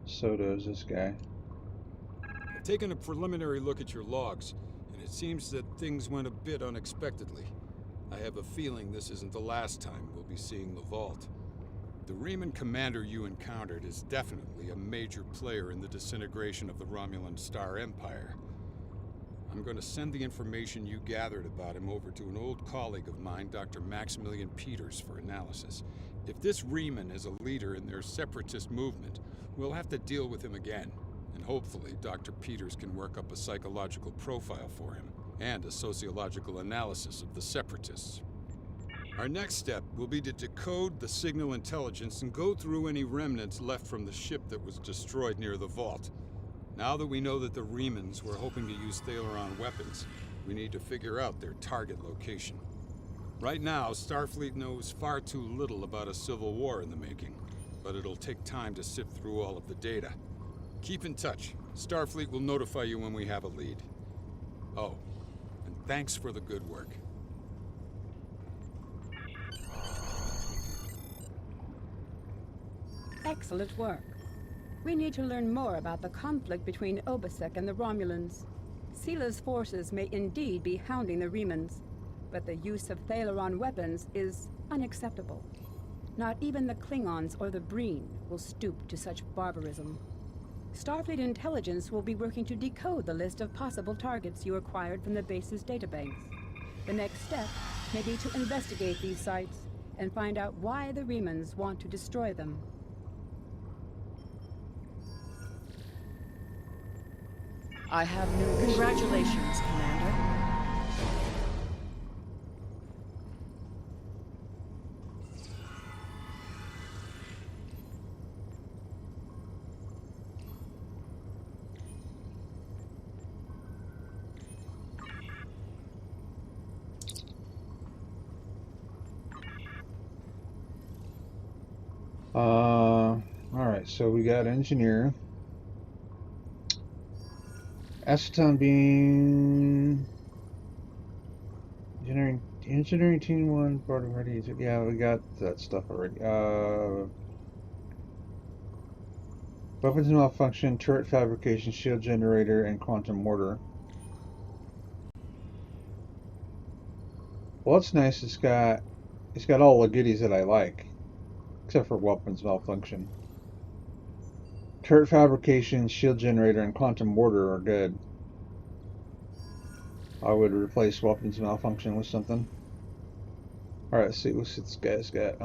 Soto is this guy. I've taken a preliminary look at your logs, and it seems that things went a bit unexpectedly. I have a feeling this isn't the last time we'll be seeing the vault. The Riemann commander you encountered is definitely a major player in the disintegration of the Romulan Star Empire. I'm going to send the information you gathered about him over to an old colleague of mine, Dr. Maximilian Peters, for analysis. If this Riemann is a leader in their separatist movement, we'll have to deal with him again. And hopefully, Dr. Peters can work up a psychological profile for him, and a sociological analysis of the separatists. Our next step will be to decode the signal intelligence and go through any remnants left from the ship that was destroyed near the vault. Now that we know that the Riemanns were hoping to use Thaleron weapons, we need to figure out their target location. Right now, Starfleet knows far too little about a civil war in the making, but it'll take time to sift through all of the data. Keep in touch. Starfleet will notify you when we have a lead. Oh, and Thanks for the good work. Excellent work. We need to learn more about the conflict between Obasek and the Romulans. Sila's forces may indeed be hounding the Remans, but the use of Thalaron weapons is unacceptable. Not even the Klingons or the Breen will stoop to such barbarism. Starfleet intelligence will be working to decode the list of possible targets you acquired from the base's databanks. The next step may be to investigate these sites and find out why the Remans want to destroy them. I have new... Congratulations, Commander. Alright, so we got engineer. Aceton beam. Engineering team 1, part of ready. Yeah, we got that stuff already. Weapons malfunction, turret fabrication, shield generator, and quantum mortar. Well, it's nice. It's got all the goodies that I like, except for weapons malfunction. Turret fabrication, shield generator, and quantum mortar are good. I would replace weapons malfunction with something. Alright, let's see what's this guy's got.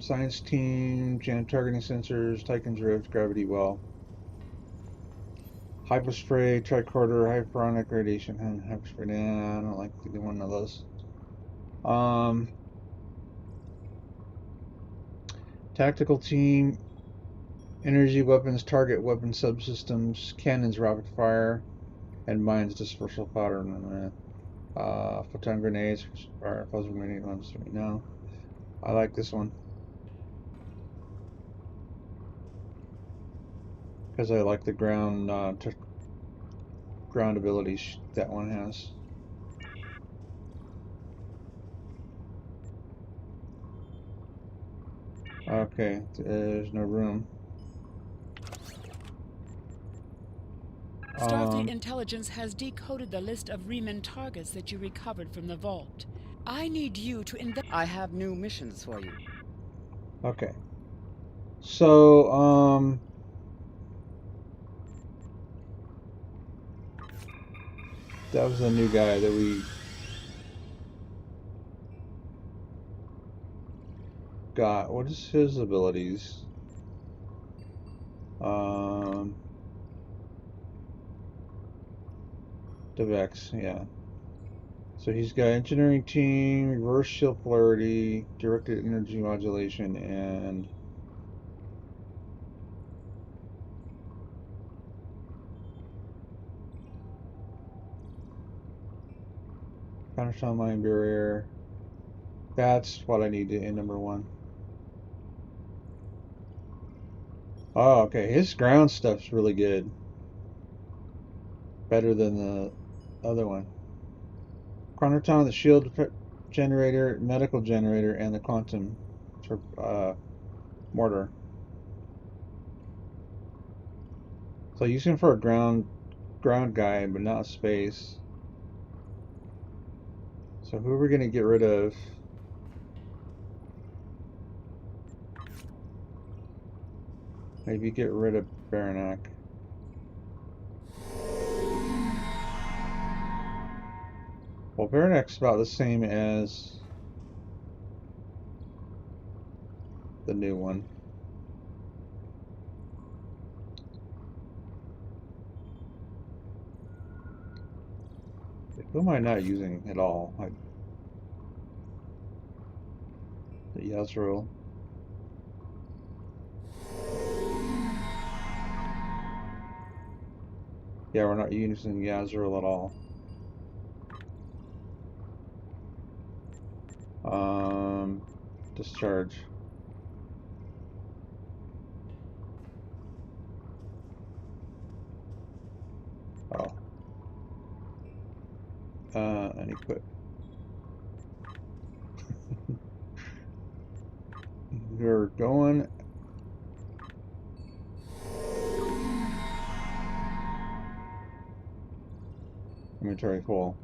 Science team, jam targeting sensors, Tychon's drift, gravity well. Hyperspray, tricorder, hyperonic radiation. Hyperspray, nah, I don't like either one of those. Tactical team, energy weapons, target weapon subsystems, cannons, rapid fire, and mines, dispersal powder. Photon grenades, fire, plasma grenade ones. No, I like this one because I like the ground abilities that one has. Okay, there's no room. Starfleet intelligence has decoded the list of Reman targets that you recovered from the vault. I need you to I have new missions for you. Okay. So, that was the new guy that we got. What is his abilities? Devex, yeah. So he's got engineering team, reverse shield polarity, directed energy modulation, and counterstone line barrier. That's what I need in number 1. Oh, okay. His ground stuff's really good. Better than the other one. Chronoton, the shield generator, medical generator, and the quantum mortar. So use him for a ground guy, but not space. So who are we gonna get rid of? Maybe get rid of Baranak. Well, Baranak's about the same as the new one. Who am I not using at all? Like the Yazril. Yeah, we're not using Yazril at all. Discharge. Oh. Unequip. We're going. Inventory full.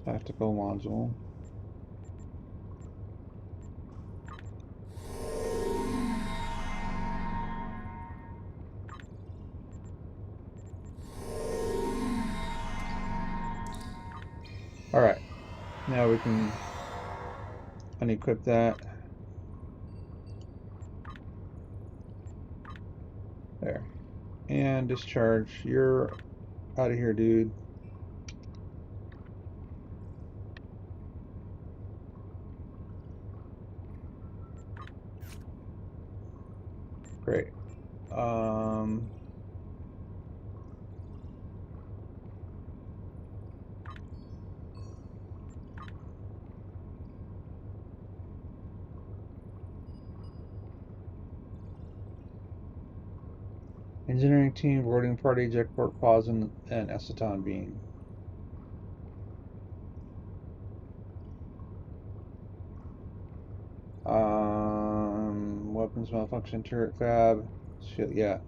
Tactical module. Alright, now we can unequip that. There. And discharge. You're out of here, dude. Great. Engineering team, boarding party, jetport, pause, and aceton beam. Weapons malfunction, turret fab. Shit, yeah.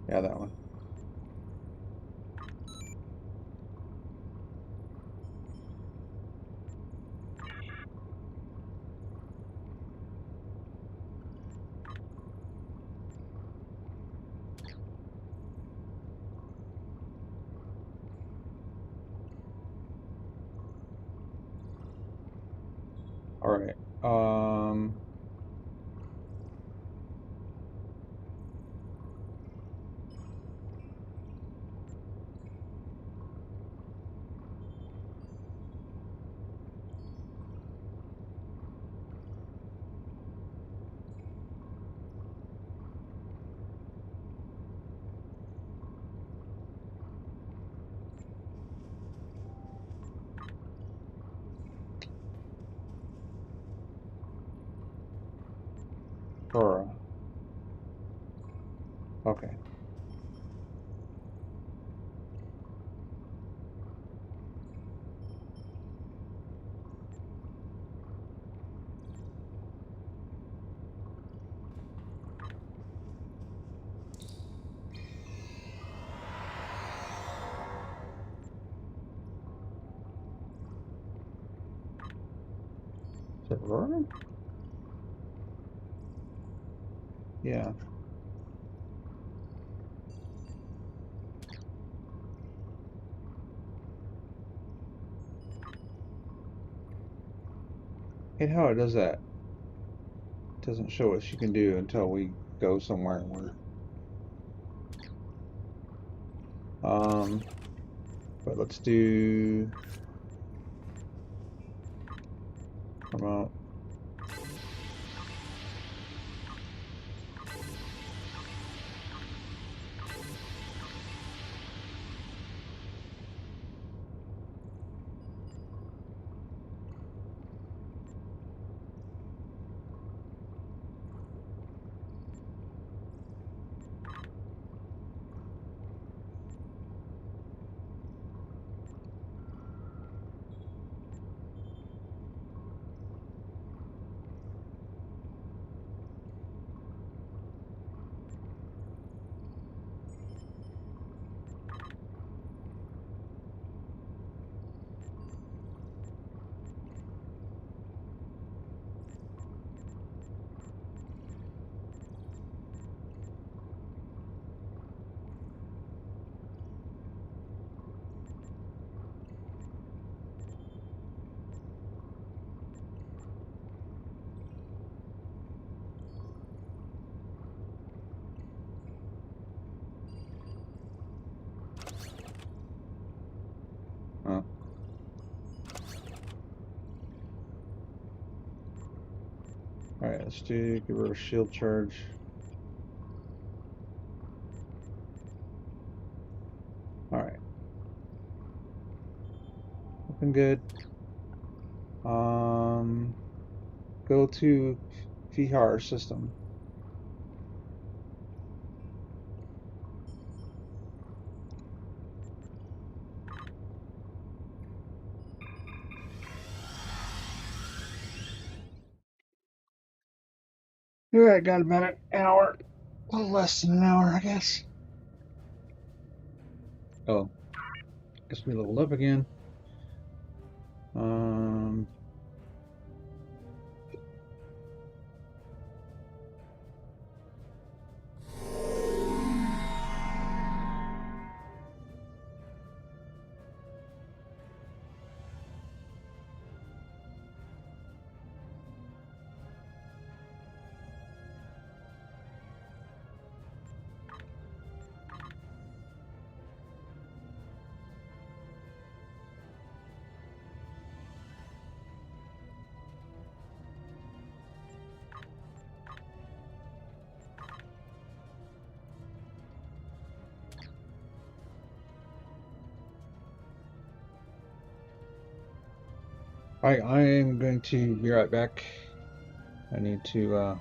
Yeah, that one. All right. Aurora. Okay. Is it Aurora? Yeah. Hate how it does that. It doesn't show what she can do until we go somewhere where. But let's do promote. Alright, let's get rid of shield charge. Alright. Looking good. Go to Vihar system. Alright, got about an hour. A little less than an hour, I guess. Oh. Guess we leveled up again. Alright, I am going to be right back. I need to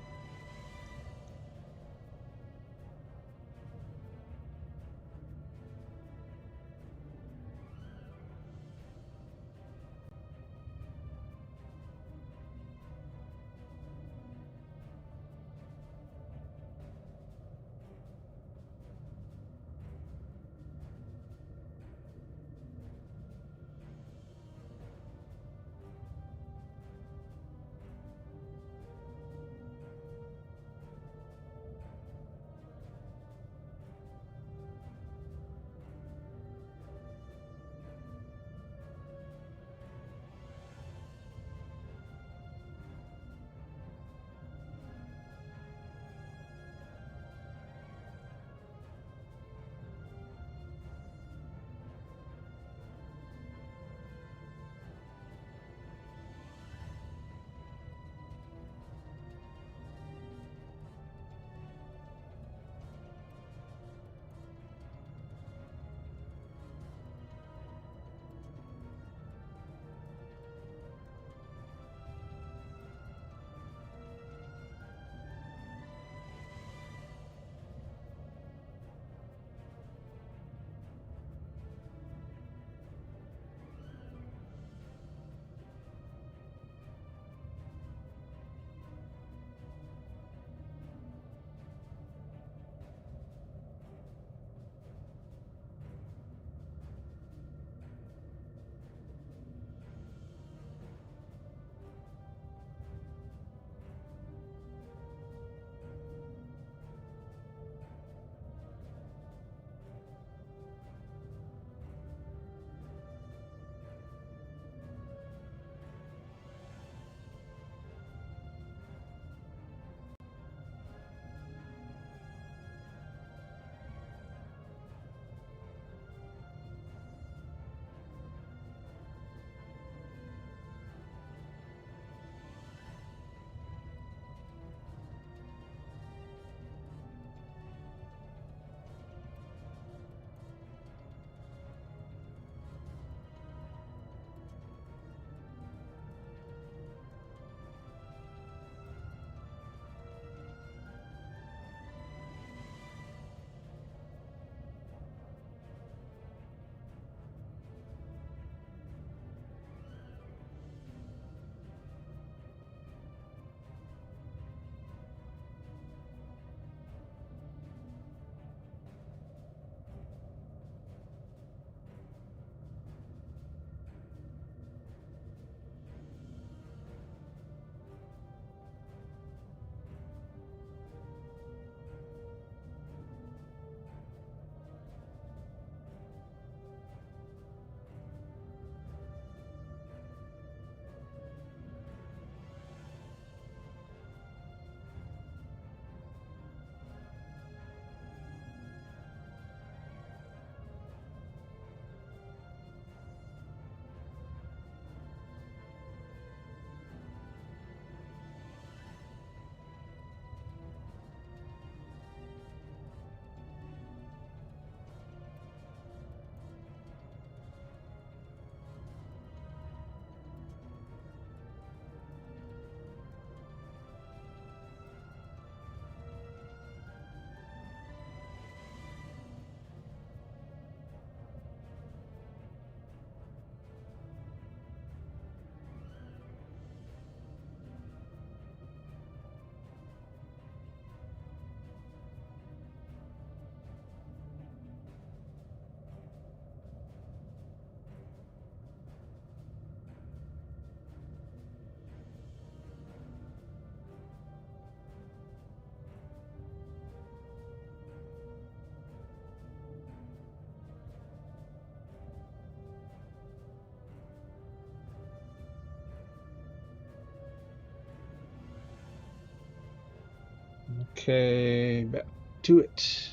Okay, back to it.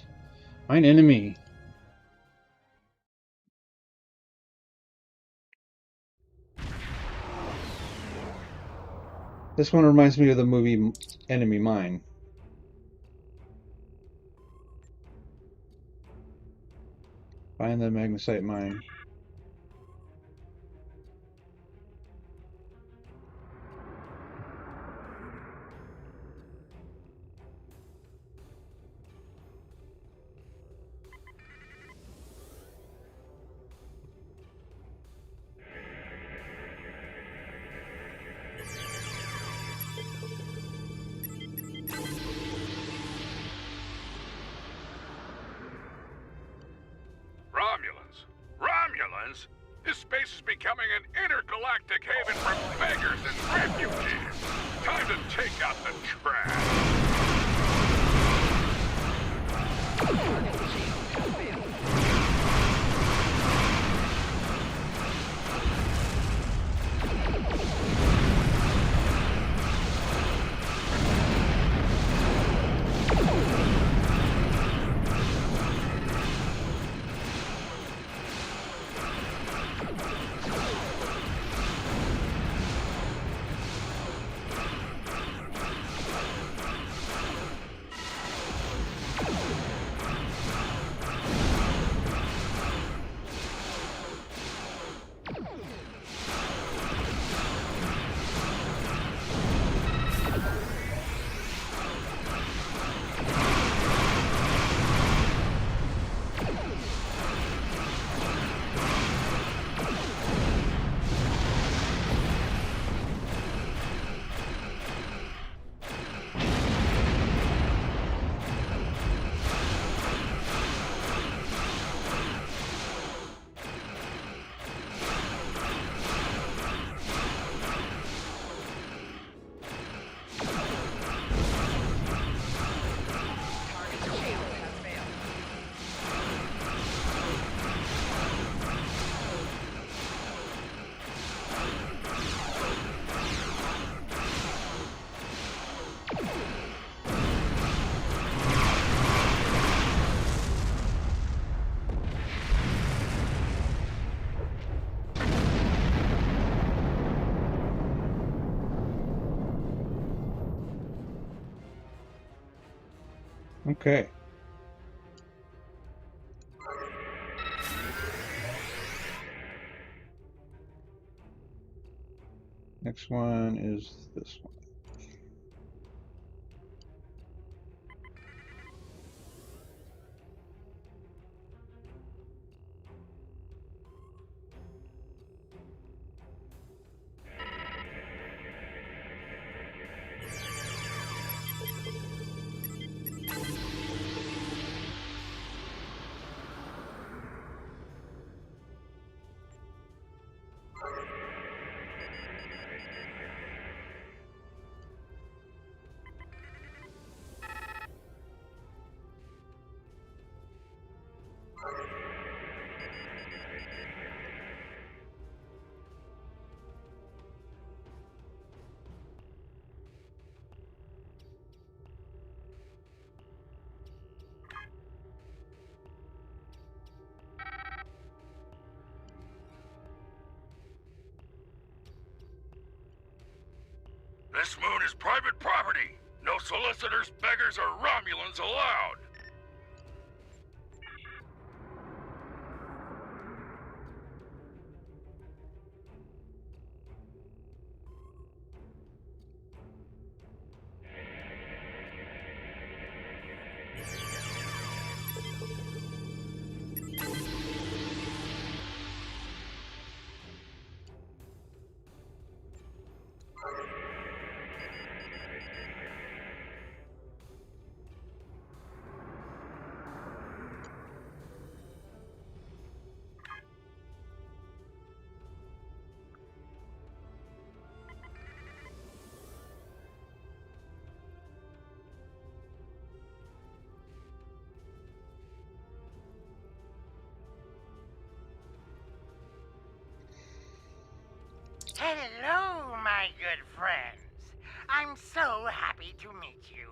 Find enemy. This one reminds me of the movie Enemy Mine. Find the magnesite mine. Romulans? This space is becoming an intergalactic haven for beggars and refugees. Time to take out the trash. Okay. Next one is this one. This moon is private property. No solicitors, beggars, or Romulans allowed. Hello, my good friends. I'm so happy to meet you.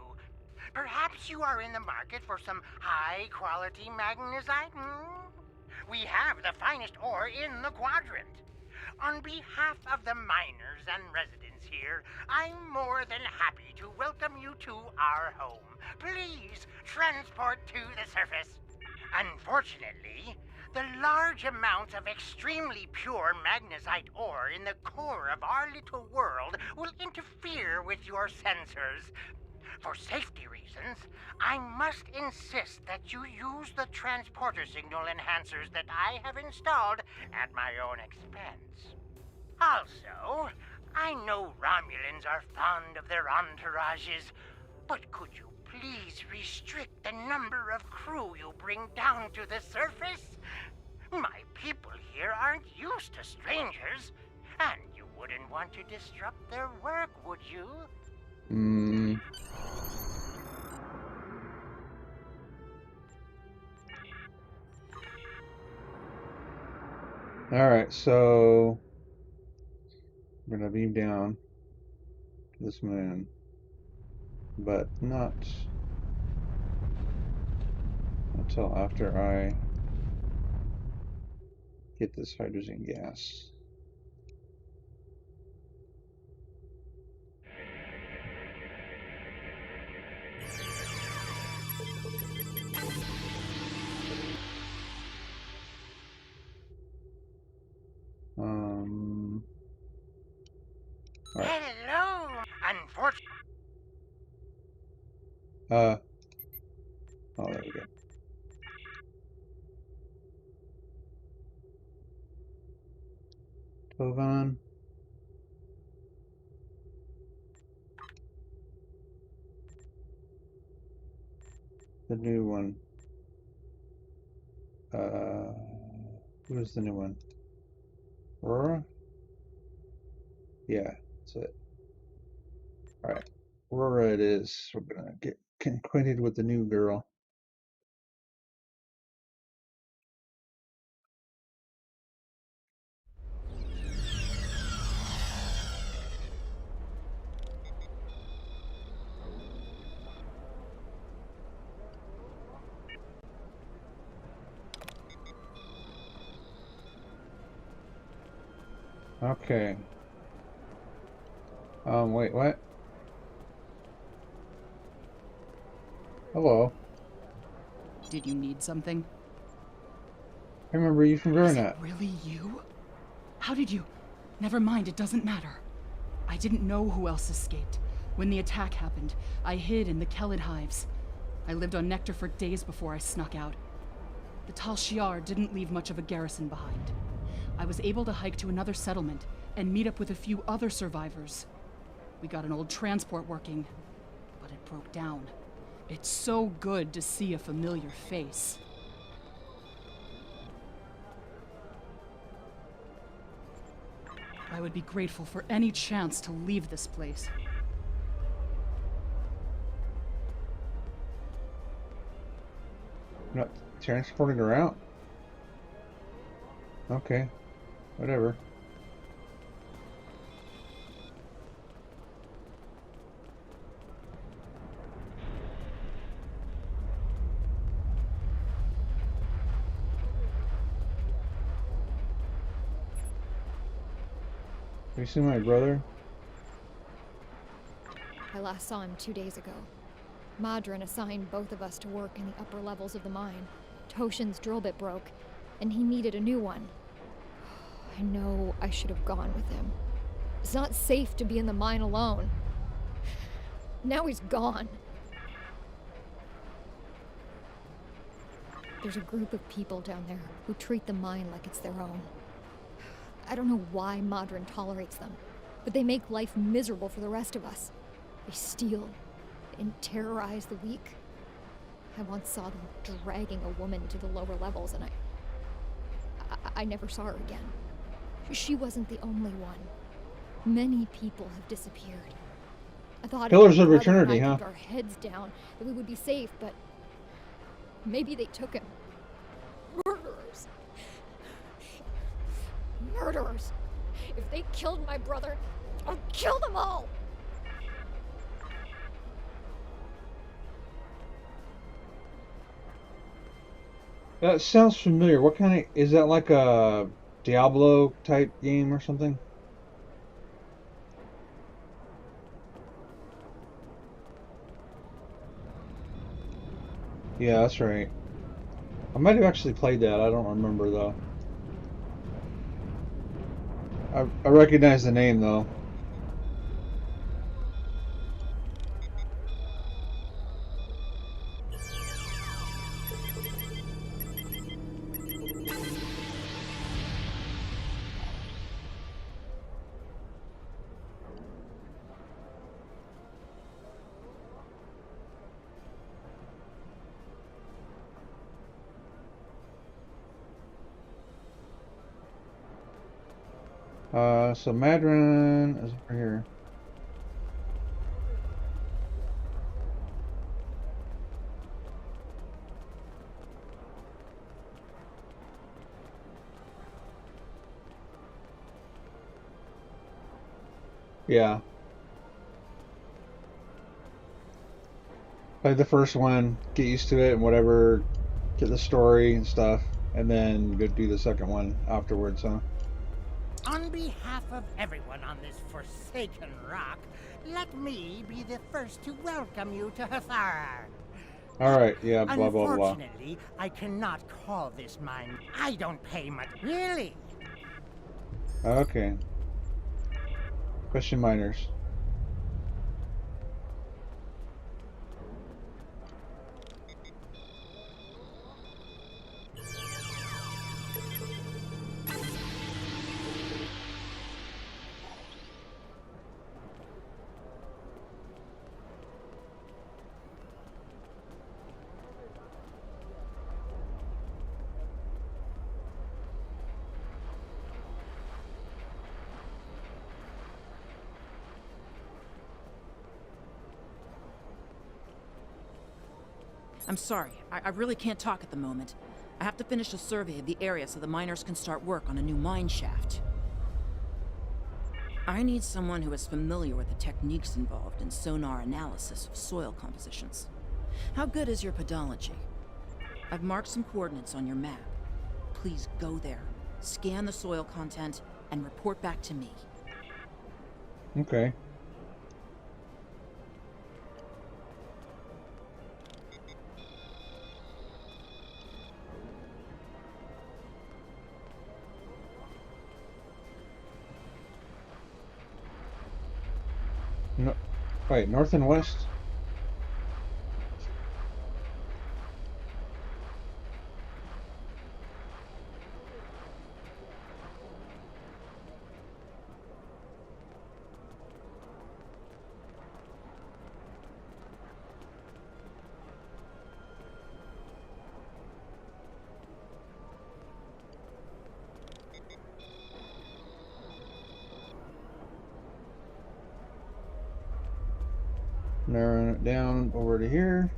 Perhaps you are in the market for some high-quality magnesite? We have the finest ore in the quadrant. On behalf of the miners and residents here, I'm more than happy to welcome you to our home. Please transport to the surface. Unfortunately, the large amounts of extremely pure magnesite ore in the core of our little world will interfere with your sensors. For safety reasons, I must insist that you use the transporter signal enhancers that I have installed at my own expense. Also, I know Romulans are fond of their entourages, but could you please restrict the number of crew you bring down to the surface? My people here aren't used to strangers, and you wouldn't want to disrupt their work, would you? Alright, so we're gonna beam down to this moon, but not until after I get this hydrogen gas. Right. Hello! Unfortunately. Oh, there we go. Tovan. The new one. Who's the new one? Aurora? Yeah, that's it. Alright. Aurora it is. We're gonna get acquainted with the new girl. Okay. Wait, what? Hello. Did you need something? I remember you from Vernet. Really you? How did you? Never mind, it doesn't matter. I didn't know who else escaped. When the attack happened, I hid in the Kelid hives. I lived on nectar for days before I snuck out. The Tal Shiar didn't leave much of a garrison behind. I was able to hike to another settlement and meet up with a few other survivors. We got an old transport working, but it broke down. It's so good to see a familiar face. I would be grateful for any chance to leave this place. Not transporting her out? Okay. Whatever. Have you seen my brother? I last saw him 2 days ago. Madron assigned both of us to work in the upper levels of the mine. Toshin's drill bit broke, and he needed a new one. I know I should have gone with him. It's not safe to be in the mine alone. Now he's gone. There's a group of people down there who treat the mine like it's their own. I don't know why Madron tolerates them, but they make life miserable for the rest of us. They steal and terrorize the weak. I once saw them dragging a woman to the lower levels, and I never saw her again. She wasn't the only one. Many people have disappeared. I thought Pillars if of my brother Eternity, and I huh? kept our heads down, that we would be safe, but maybe they took him. Murderers. Murderers. If they killed my brother, I'll kill them all. That sounds familiar. What kind of is that? Like a Diablo type game or something? Yeah, that's right. I might have actually played that. I don't remember though. I recognize the name though. So Madron is over here. Yeah. Play the first one, get used to it and whatever, get the story and stuff, and then go do the second one afterwards, huh? On behalf of everyone on this forsaken rock, let me be the first to welcome you to Hathar. Alright, yeah, blah blah blah. Unfortunately, I cannot call this mine. I don't pay much. Really? Okay. Question miners. I'm sorry, I really can't talk at the moment. I have to finish a survey of the area so the miners can start work on a new mine shaft. I need someone who is familiar with the techniques involved in sonar analysis of soil compositions. How good is your podology? I've marked some coordinates on your map. Please go there, scan the soil content, and report back to me. Okay. No, wait, north and west? Narrowing it down over to here.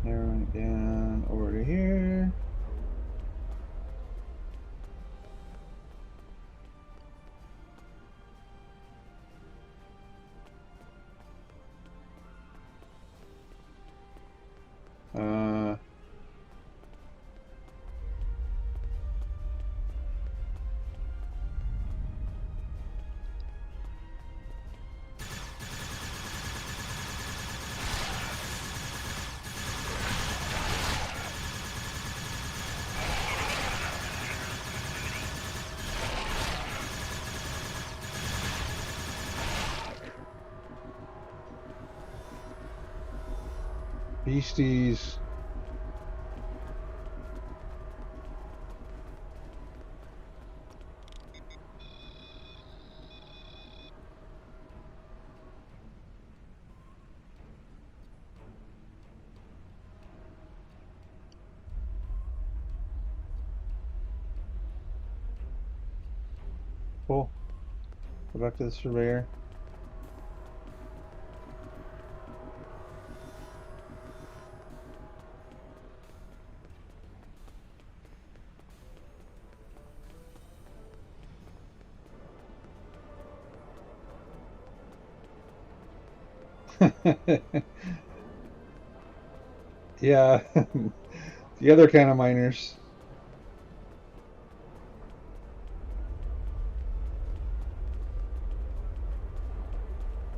Narrowing it down over to here. Beasties. Cool. Go back to the surveyor. Yeah, the other kind of miners.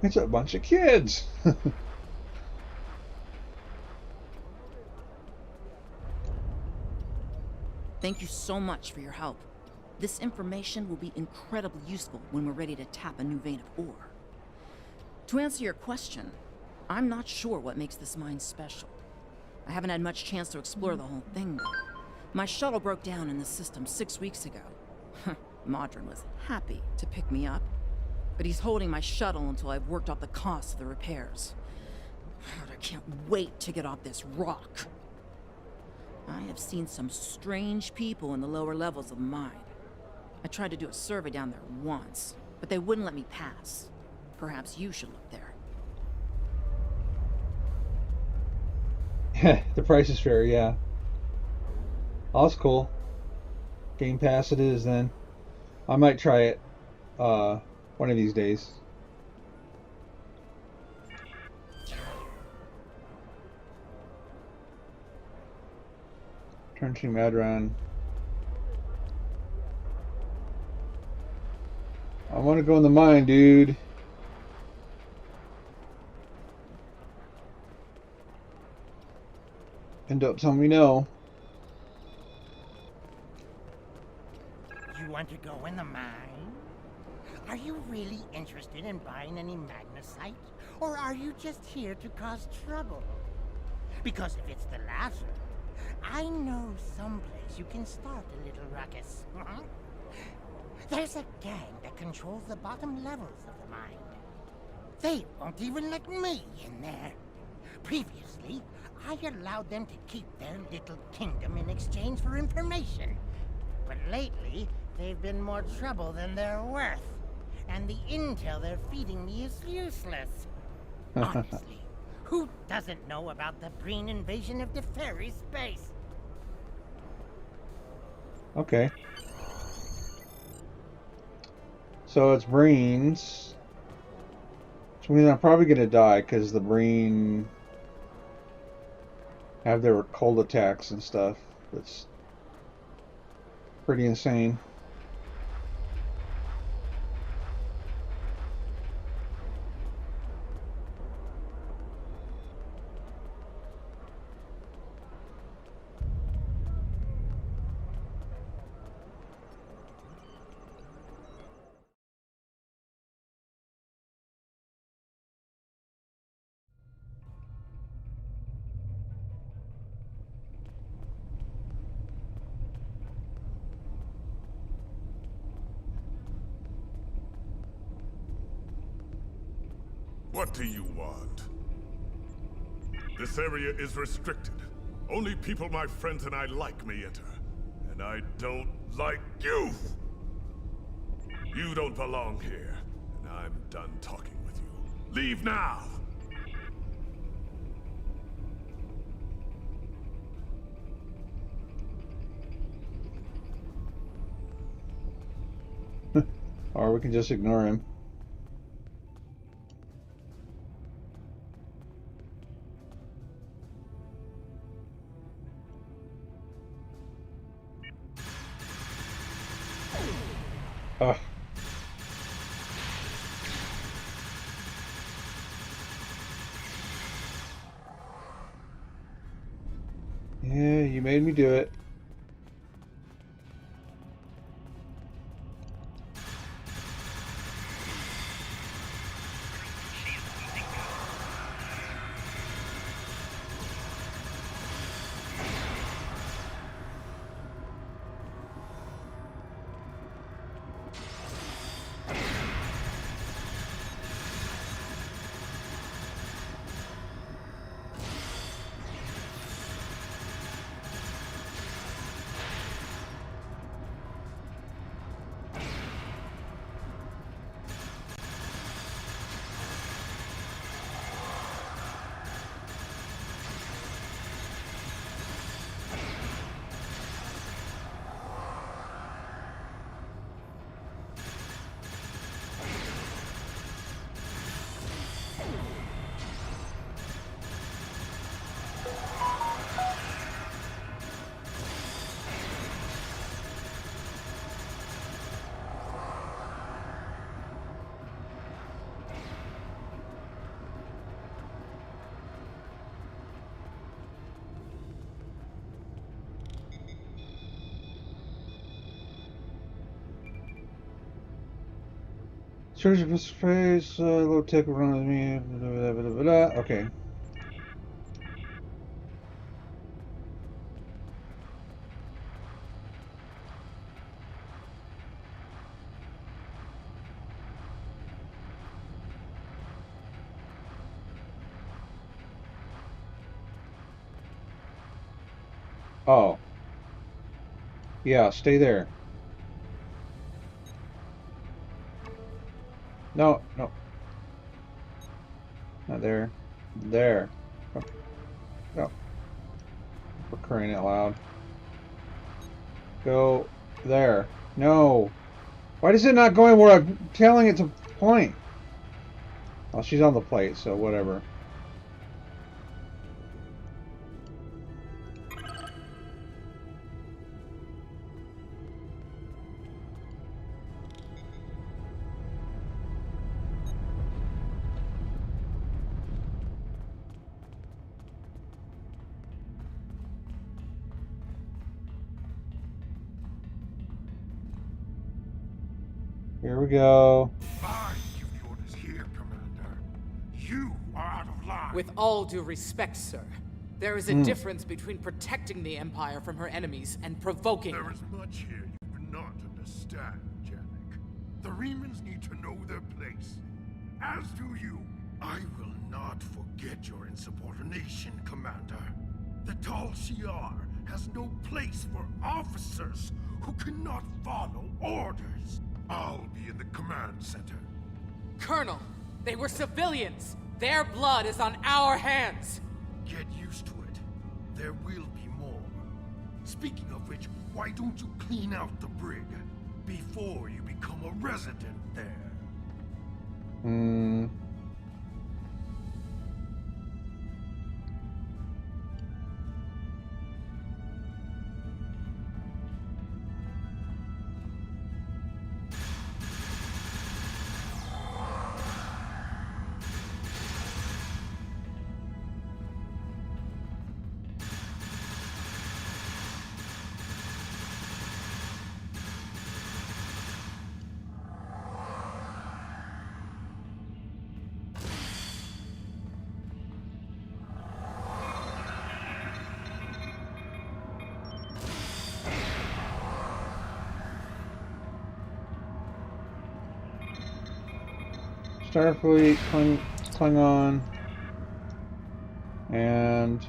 It's a bunch of kids. Thank you so much for your help. This information will be incredibly useful when we're ready to tap a new vein of ore. To answer your question, I'm not sure what makes this mine special. I haven't had much chance to explore the whole thing, though. My shuttle broke down in the system 6 weeks ago. Modron was happy to pick me up, but he's holding my shuttle until I've worked out the cost of the repairs. I can't wait to get off this rock. I have seen some strange people in the lower levels of the mine. I tried to do a survey down there once, but they wouldn't let me pass. Perhaps you should look there. The price is fair, yeah. Oh, that's cool. Game Pass it is then. I might try it one of these days. Turn to Madron. I want to go in the mine, dude. And don't tell me no. You want to go in the mine? Are you really interested in buying any magnesite? Or are you just here to cause trouble? Because if it's the latter, I know someplace you can start a little ruckus. There's a gang that controls the bottom levels of the mine. They won't even let me in there. Previously, I allowed them to keep their little kingdom in exchange for information. But lately, they've been more trouble than they're worth. And the intel they're feeding me is useless. Honestly, who doesn't know about the Breen invasion of Deferi space? Okay. So it's Breen's. Which means I'm probably going to die because the Breen have their cold attacks and stuff. That's pretty insane. What do you want? This area is restricted. Only people my friends and I like may enter. And I don't like you! You don't belong here. And I'm done talking with you. Leave now! Or we can just ignore him. Ugh. Yeah, you made me do it. Treasure for space, low tech will run with me. Blah, blah, blah, blah. Okay. Oh. Yeah, stay there. No, no. Not there. There. Oh. No. For crying out loud. Go there. No. Why is it not going where I'm telling it to point? Well, she's on the plate, so whatever. Here we go. I give the orders here, Commander. You are out of line. With all due respect, sir, there is a difference between protecting the Empire from her enemies and provoking There them. is much here you do not understand, Janek. The Remans need to know their place. As do you. I will not forget your insubordination, Commander. The Tal Shiar has no place for officers who cannot follow orders. I'll be in the command center. Colonel, they were civilians. Their blood is on our hands. Get used to it. There will be more. Speaking of which, why don't you clean out the brig before you become a resident there? Starfleet, Klingon, and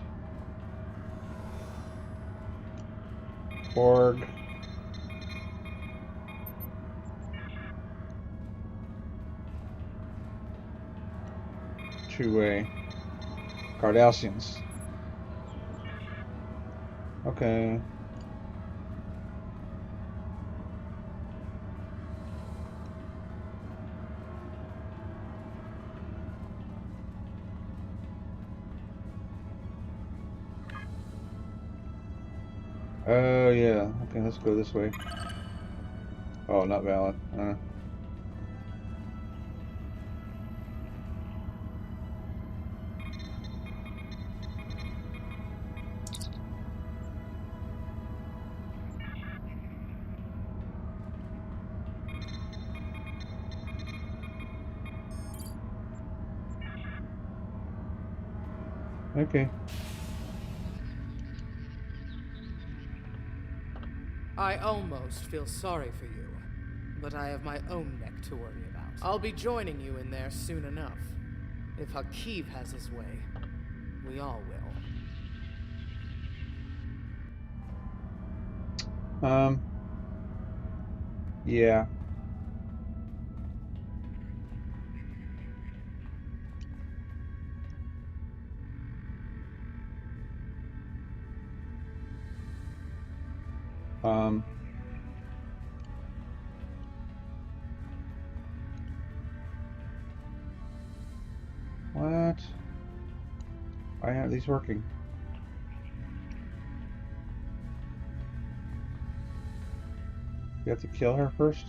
Borg. Two-way. Cardassians. Okay. Oh, yeah. Okay, let's go this way. Oh, not valid. Okay. I almost feel sorry for you, but I have my own neck to worry about. I'll be joining you in there soon enough. If Hakiv has his way, we all will. Yeah. What? Why aren't these working? You have to kill her first?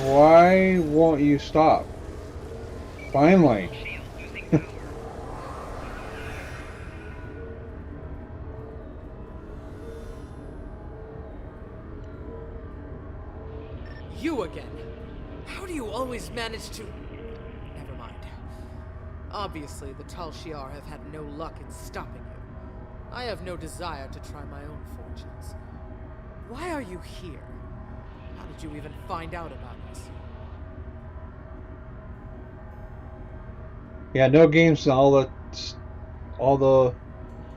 Why won't you stop? Finally. You again? How do you always manage to... Never mind. Obviously, the Tal Shiar have had no luck in stopping you. I have no desire to try my own fortunes. Why are you here? How did you even find out about us? Yeah, no games and all the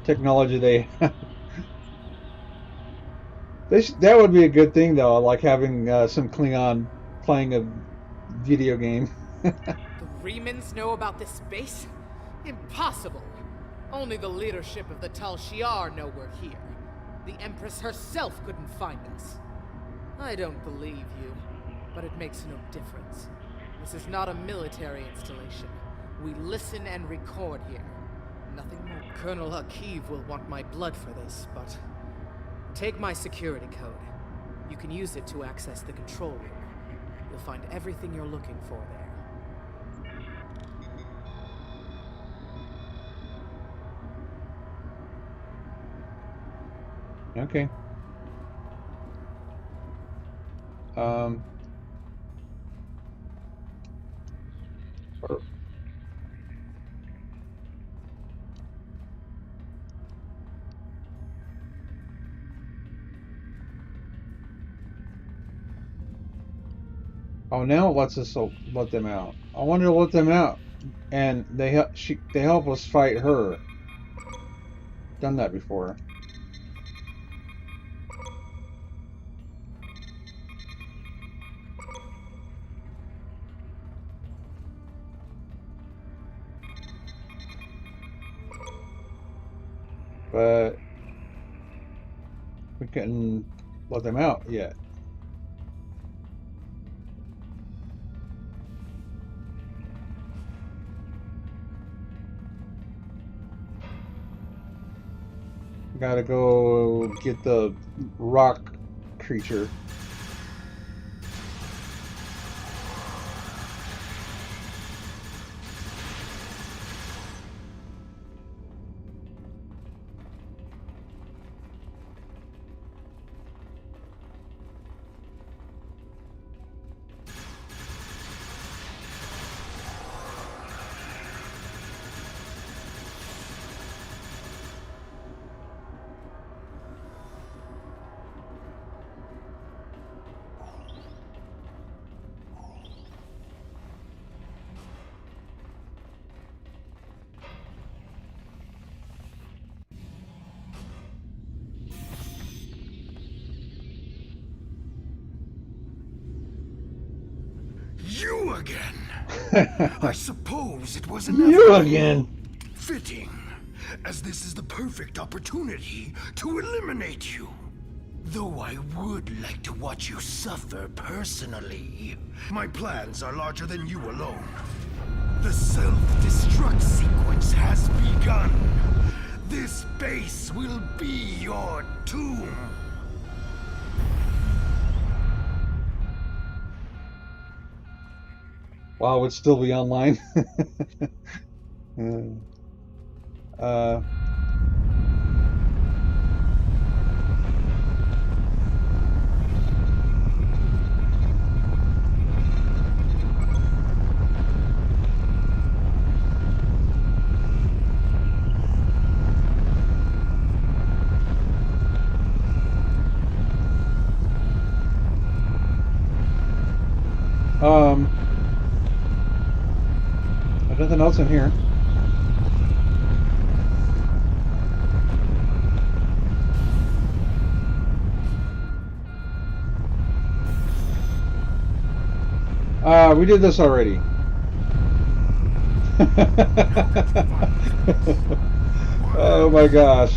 technology they have. That would be a good thing though, like having some Klingon playing a video game. The Remans know about this base? Impossible! Only the leadership of the Tal Shiar know we're here. The Empress herself couldn't find us. I don't believe you, but it makes no difference. This is not a military installation. We listen and record here. Nothing more. Colonel Akiv will want my blood for this, but... Take my security code. You can use it to access the control room. You'll find everything you're looking for there. Okay. Oh, now it lets us let them out. I wanted to let them out, and they help us fight her. Done that before. But we couldn't let them out yet. Gotta go get the rock creature. You again? I suppose it was You again. Fitting, as this is the perfect opportunity to eliminate you. Though I would like to watch you suffer personally. My plans are larger than you alone. The self-destruct sequence has begun. This base will be your tomb. Wow, would still be online. There's nothing else in here. We did this already. Oh my gosh.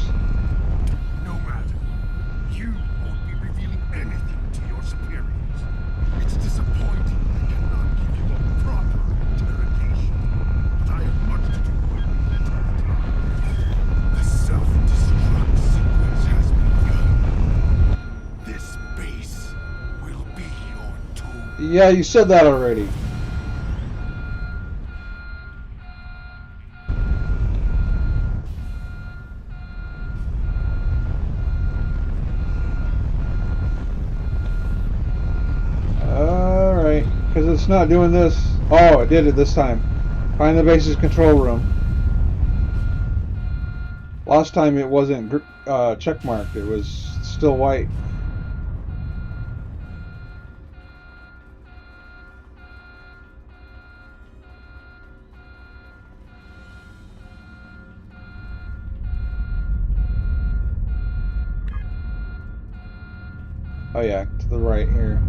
No matter. You won't be revealing anything to your superiors. It's disappointing I cannot give you a proper interrogation. But I have much to do with it. The self-destruct sequence has begun. This base will be your tomb. Yeah, you said that already. Alright, because it's not doing this. Oh, it did it this time. Find the base's control room. Last time it wasn't checkmarked, it was still white. Oh yeah, to the right here.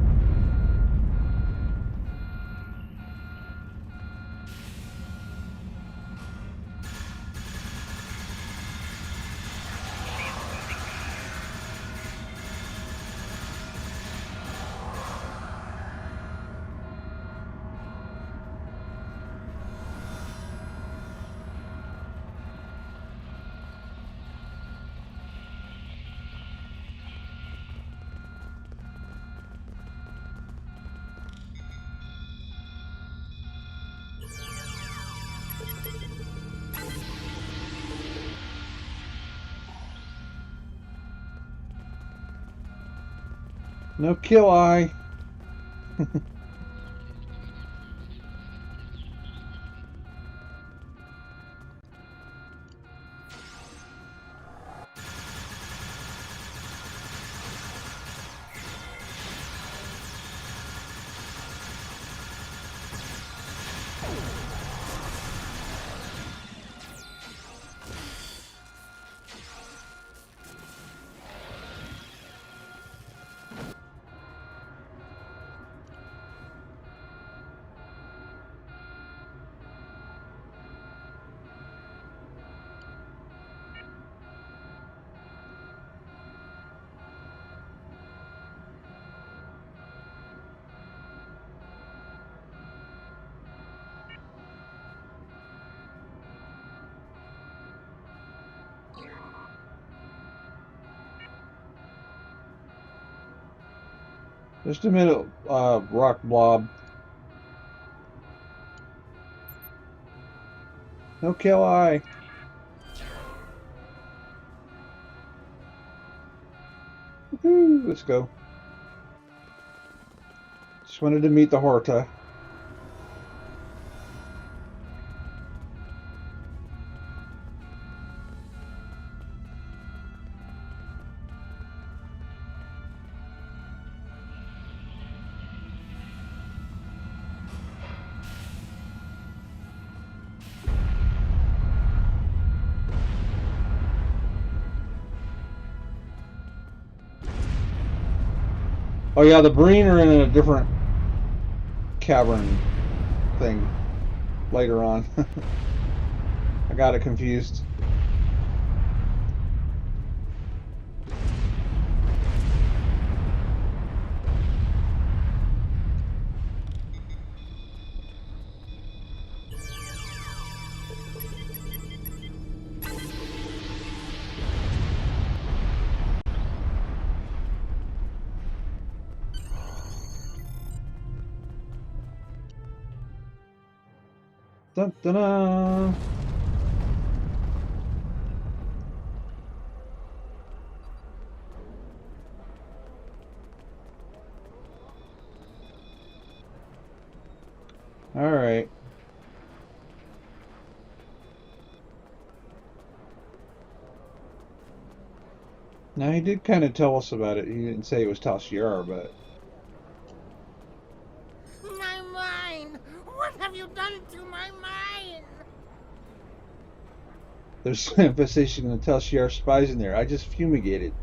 No kill eye. Just a minute, rock blob. No kill eye. Woohoo, let's go. Just wanted to meet the Horta. Oh yeah, the Breen are in a different cavern thing later on. I got it confused. Dun, dun, dun. All right. Now he did kind of tell us about it. He didn't say it was Tal Shiar, but My mine! What have you done to my mine? there's an infestation of Tal Shiar spies in there. I just fumigated.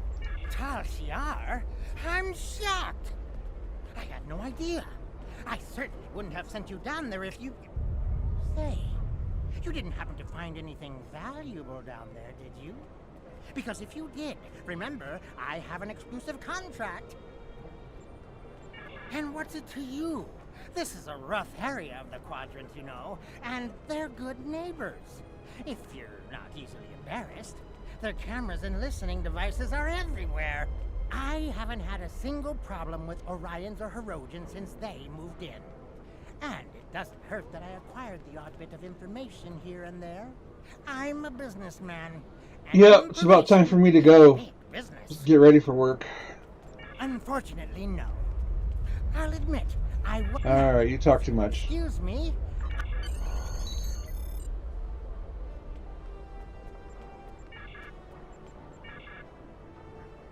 Tal Shiar? I'm shocked. I had no idea. I certainly wouldn't have sent you down there if you... Say, you didn't happen to find anything valuable down there, did you? Because if you did, remember, I have an exclusive contract. And what's it to you? This is a rough area of the Quadrant, you know, and they're good neighbors. If you're not easily embarrassed, their cameras and listening devices are everywhere. I I haven't had a single problem with Orions or Herodians since they moved in. And it doesn't hurt that I acquired the odd bit of information here and there. I'm a businessman. And Yep, it's about time for me to go. big business. Just get ready for work. Unfortunately, no. I'll admit, I w- Alright, you talk too much. Excuse me.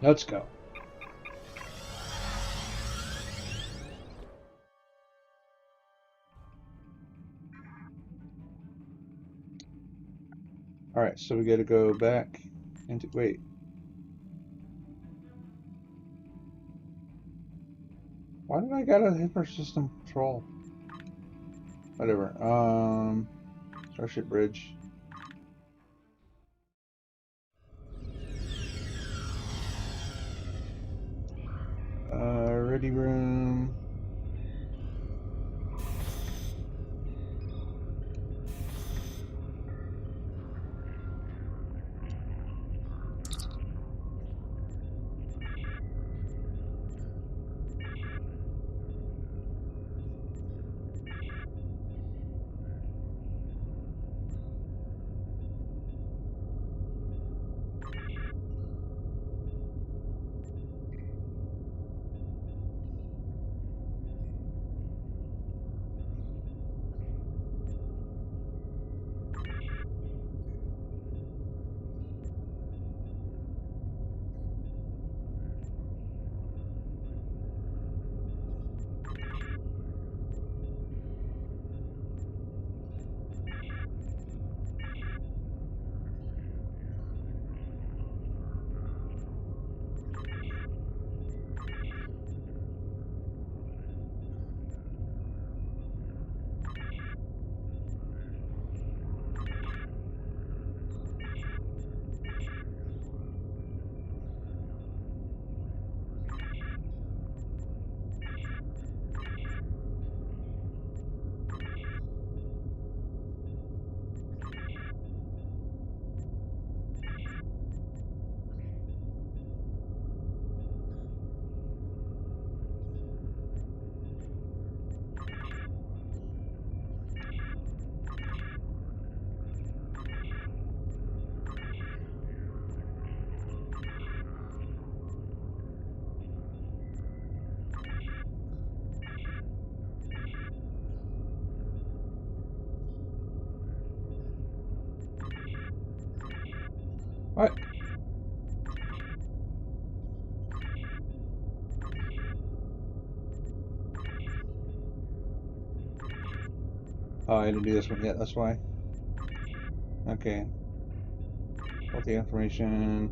Let's go. Alright, so we gotta go back into, wait. Why did I got a hyper system control? Whatever. Starship Bridge. Ready room. What? Oh, I didn't do this one yet, that's why. Okay. What the information?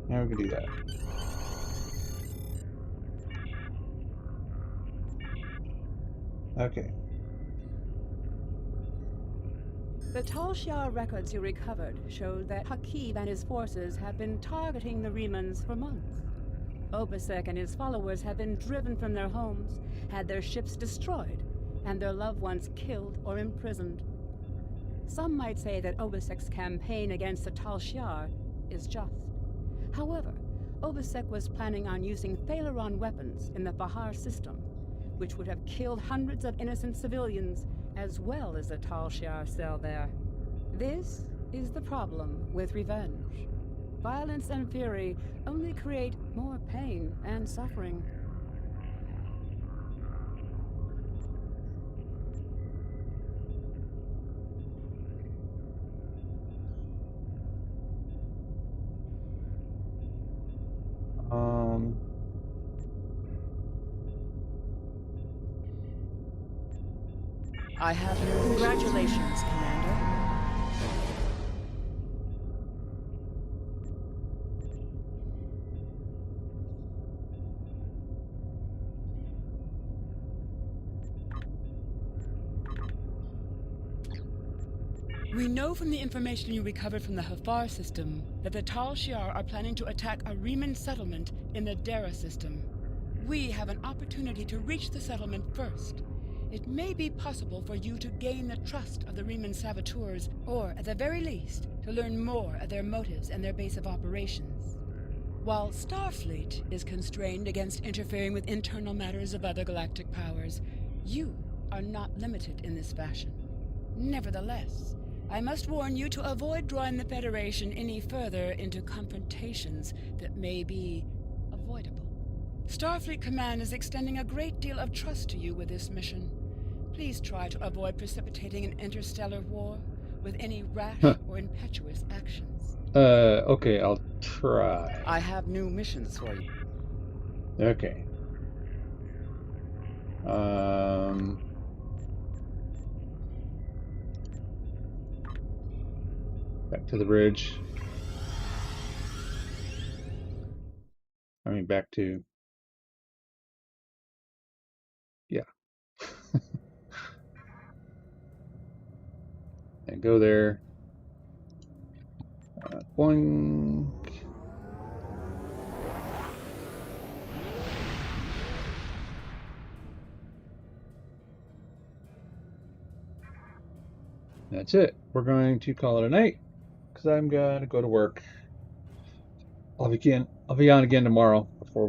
Now we can do that. Okay. The Tal Shiar records you recovered showed that Hakiv and his forces have been targeting the Remans for months. Obasek and his followers have been driven from their homes, had their ships destroyed, and their loved ones killed or imprisoned. Some might say that Obasek's campaign against the Tal Shiar is just. However, Obasek was planning on using Thaleron weapons in the Bahar system, which would have killed hundreds of innocent civilians, as well as the Tal Shiar cell there. This is the problem with revenge. Violence and fury only create more pain and suffering. I have your congratulations, Commander. We know from the information you recovered from the Hafar system that the Tal Shiar are planning to attack a Reman settlement in the Dara system. We have an opportunity to reach the settlement first. It may be possible for you to gain the trust of the Riemann saboteurs, or at the very least, to learn more of their motives and their base of operations. While Starfleet is constrained against interfering with internal matters of other galactic powers, you are not limited in this fashion. Nevertheless, I must warn you to avoid drawing the Federation any further into confrontations that may be avoidable. Starfleet Command is extending a great deal of trust to you with this mission. Please try to avoid precipitating an interstellar war with any rash or impetuous actions. Okay, I'll try. I have new missions for you. Okay. Back to the bridge. I mean, back to... Yeah. And go there. Boing. That's it. We're going to call it a night because I'm going to go to work. I'll be on again tomorrow.